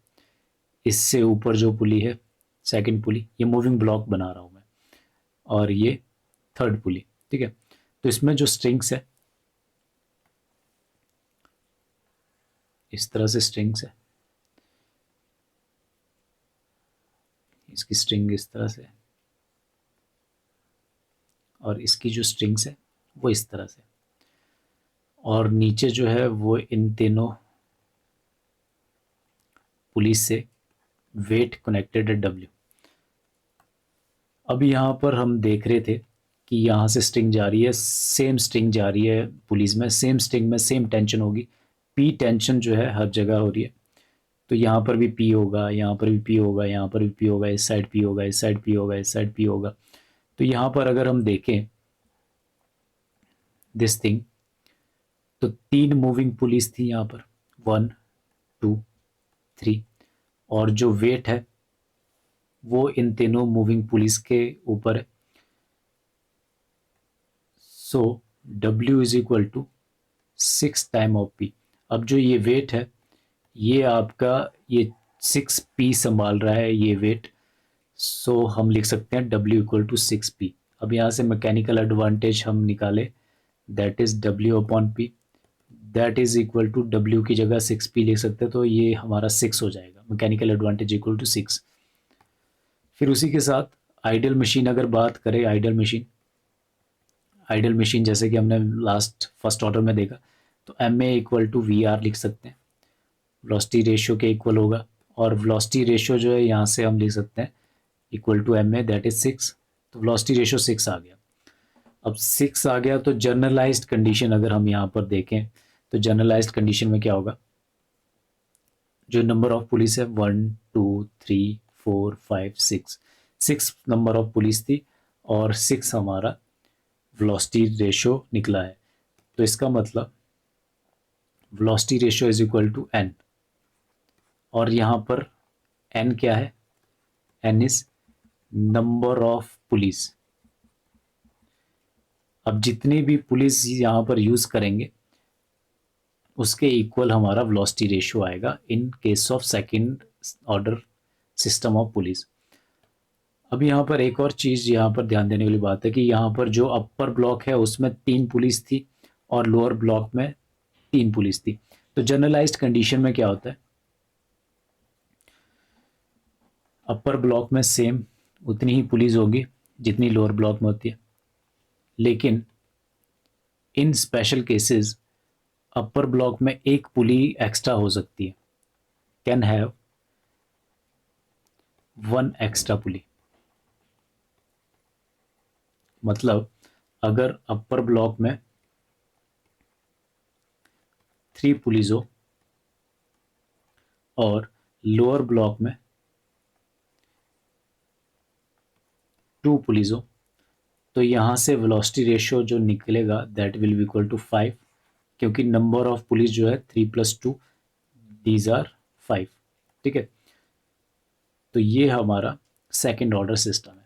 इससे ऊपर जो पुली है सेकंड पुली, ये मूविंग ब्लॉक बना रहा हूँ मैं, और ये थर्ड पुली। ठीक है, तो इसमें जो स्ट्रिंग्स है इस तरह से स्ट्रिंग्स है, इसकी स्ट्रिंग इस तरह से, और इसकी जो स्ट्रिंग्स है वो इस तरह से, और नीचे जो है वो इन तीनों पुलिस से वेट कनेक्टेड है डब्ल्यू। अब यहाँ पर हम देख रहे थे कि यहाँ से स्ट्रिंग जा रही है, सेम स्ट्रिंग जा रही है पुलिस में, सेम स्ट्रिंग में सेम टेंशन होगी, पी टेंशन जो है हर जगह हो रही है, तो यहाँ पर भी पी होगा, यहाँ पर भी पी होगा, यहाँ पर भी पी होगा, इस साइड पी होगा, इस साइड पी होगा, इस साइड पी होगा। तो यहाँ पर अगर हम देखें दिस थिंग, तो 3 मूविंग पुलिस थी यहाँ पर, 1 2 3, और जो वेट है वो इन तीनों मूविंग पुलिस के ऊपर है। So W is equal to 6 time of P। अब जो ये वेट है ये आपका ये 6P संभाल रहा है ये वेट, सो हम लिख सकते हैं W इक्वल टू 6P। अब यहाँ से मैकेनिकल एडवांटेज हम निकाले, that is W upon P, that is equal to W की जगह 6P लिख सकते हैं, तो ये हमारा 6 हो जाएगा, मैकेनिकल एडवांटेज इक्वल टू 6। फिर उसी के साथ आइडियल मशीन अगर बात करें, आइडियल मशीन जैसे कि हमने लास्ट फर्स्ट ऑर्डर में देखा, तो M A equal to V R लिख सकते हैं, वेलोसिटी रेशियो के इक्वल होगा, और वेलोसिटी रेशियो जो है यहाँ से हम लिख सकते हैं equal to M A, that is 6, तो वेलोसिटी रेशियो 6 आ गया। अब 6 आ गया तो जनरलाइज्ड कंडीशन अगर हम यहाँ पर देखें, तो जनरलाइज्ड कंडीशन में क्या होगा, जो नंबर ऑफ पुलिस है 1 2 3 4 5 6, 6 नंबर ऑफ पुलिस थी और 6 हमारा वेलोसिटी रेशियो निकला है, तो इसका मतलब velocity ratio is equal to N, और यहाँ पर एन क्या है, N is number of pulleys. अब जितनी भी पुलिस यहाँ पर यूज करेंगे उसके इक्वल हमारा वेलोसिटी रेशियो आएगा in case of second order system of pulleys. अब यहाँ पर एक और चीज़ यहाँ पर ध्यान देने वाली बात है कि यहाँ पर जो अपर ब्लॉक है उसमें 3 पुलिस थी और लोअर ब्लॉक में 3 पुलिस थी, तो जनरलाइज्ड कंडीशन में क्या होता है, अपर ब्लॉक में सेम उतनी ही पुलिस होगी जितनी लोअर ब्लॉक में होती है, लेकिन इन स्पेशल केसेस अपर ब्लॉक में एक पुली एक्स्ट्रा हो सकती है, कैन हैव 1 एक्स्ट्रा पुली। मतलब अगर अपर ब्लॉक में 3 पुलिस हो और लोअर ब्लॉक में 2 पुलिस हो, तो यहाँ से वेलोसिटी रेशियो जो निकलेगा that will be equal to 5, क्योंकि नंबर ऑफ पुलिस जो है 3 + 2 दीज आर 5। ठीक है, तो ये हमारा सेकंड ऑर्डर सिस्टम है।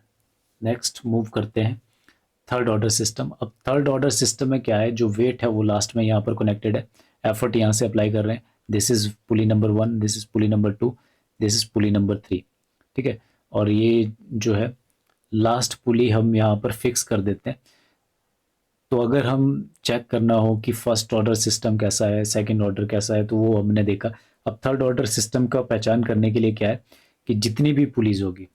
नेक्स्ट मूव करते हैं थर्ड ऑर्डर सिस्टम। अब थर्ड ऑर्डर सिस्टम में क्या है, जो वेट है वो लास्ट में यहाँ पर कनेक्टेड है, एफर्ट यहाँ से अप्लाई कर रहे हैं, this is pulley number 1, this is pulley number 2, this is pulley number 3। ठीक है, और ये जो है लास्ट पुली हम यहाँ पर फिक्स कर देते हैं। तो अगर हम चेक करना हो कि फर्स्ट ऑर्डर सिस्टम कैसा है, सेकंड ऑर्डर कैसा है, तो वो हमने देखा। अब थर्ड ऑर्डर सिस्टम का पहचान करने के लिए क्या है कि जितनी भी पुलिस होगी,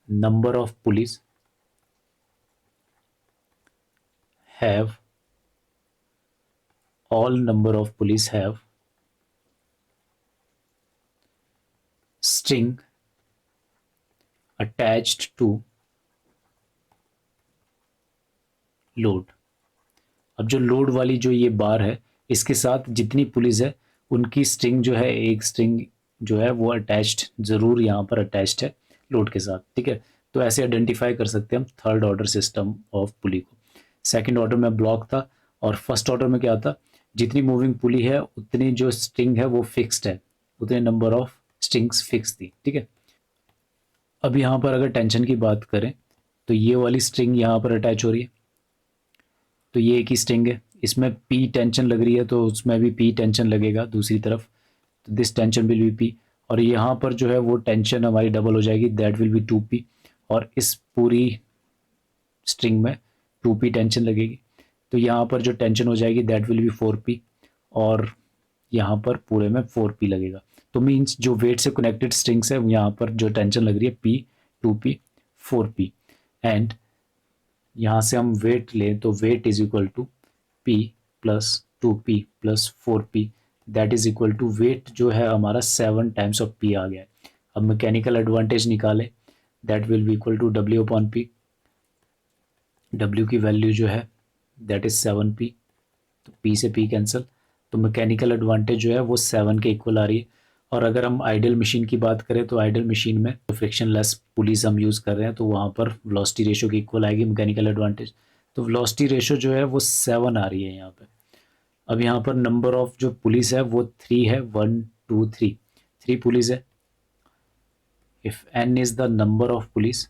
number of police have, all number of police have string attached to load। अब जो लोड वाली जो ये बार है, इसके साथ जितनी पुलिस है उनकी स्ट्रिंग जो है, एक स्ट्रिंग जो है वो अटैच्ड, ज़रूर यहाँ पर अटैच्ड है लोड के साथ, ठीक है। तो ऐसे आइडेंटिफाई कर सकते हैं हम third order system of pulley को। सेकंड ऑर्डर में ब्लॉक था और फर्स्ट ऑर्डर में क्या था, जितनी मूविंग पुली है उतनी जो स्ट्रिंग है वो फिक्स्ड है, उतने नंबर ऑफ स्ट्रिंग्स फिक्स थी, ठीक है। अब यहाँ पर अगर टेंशन की बात करें तो ये वाली स्ट्रिंग यहाँ पर अटैच हो रही है, तो ये एक ही स्ट्रिंग है, इसमें पी टेंशन लग रही है तो उसमें भी पी टेंशन लगेगा दूसरी तरफ, तो this tension will be P. और यहाँ पर जो है वो टेंशन हमारी डबल हो जाएगी, दैट विल बी 2p। और इस पूरी स्ट्रिंग में 2p टेंशन लगेगी, तो यहाँ पर जो टेंशन हो जाएगी दैट विल बी 4p। और यहाँ पर पूरे में 4p लगेगा। तो मीन्स जो वेट से कनेक्टेड स्ट्रिंग्स है यहाँ पर जो टेंशन लग रही है p, 2p, 4p। एंड यहाँ से हम वेट लें तो weight is equal to p plus 2p plus 4p, that is equal to weight जो है हमारा 7 टाइम्स ऑफ p आ गया है। अब मैकेनिकल एडवांटेज निकालें, that will be equal to w upon p। w की वैल्यू जो है दैट इज 7p, तो p से p कैंसिल, तो मैकेनिकल एडवांटेज जो है वो 7 के इक्वल आ रही है। और अगर हम आइडियल मशीन की बात करें तो आइडियल मशीन में फ्रिक्शन लेस पुलिस हम यूज़ कर रहे हैं, तो वहाँ पर वेलोसिटी रेशो की इक्वल आएगी मैकेनिकल एडवांटेज। तो वेलोसिटी रेशो जो है वो 7 आ रही है यहाँ पे। अब यहाँ पर नंबर ऑफ जो पुलिस है वो 3 है, 1 2 3, 3 पुलिस है। If n is the number of police,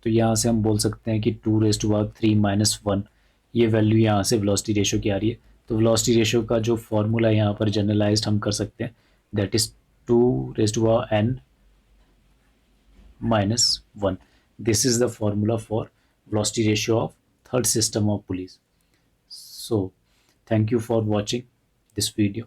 तो यहाँ से हम बोल सकते हैं कि 2⁻³ माइनस 1, ये वैल्यू यहाँ से वेलोसिटी रेशो की आ रही है। तो वेलोसिटी रेशो का जो फॉर्मूला यहाँ पर जनरलाइज्ड हम कर सकते हैं, that is 2⁻n minus 1। This is the formula for velocity ratio of third system of pulleys. So thank you for watching this video.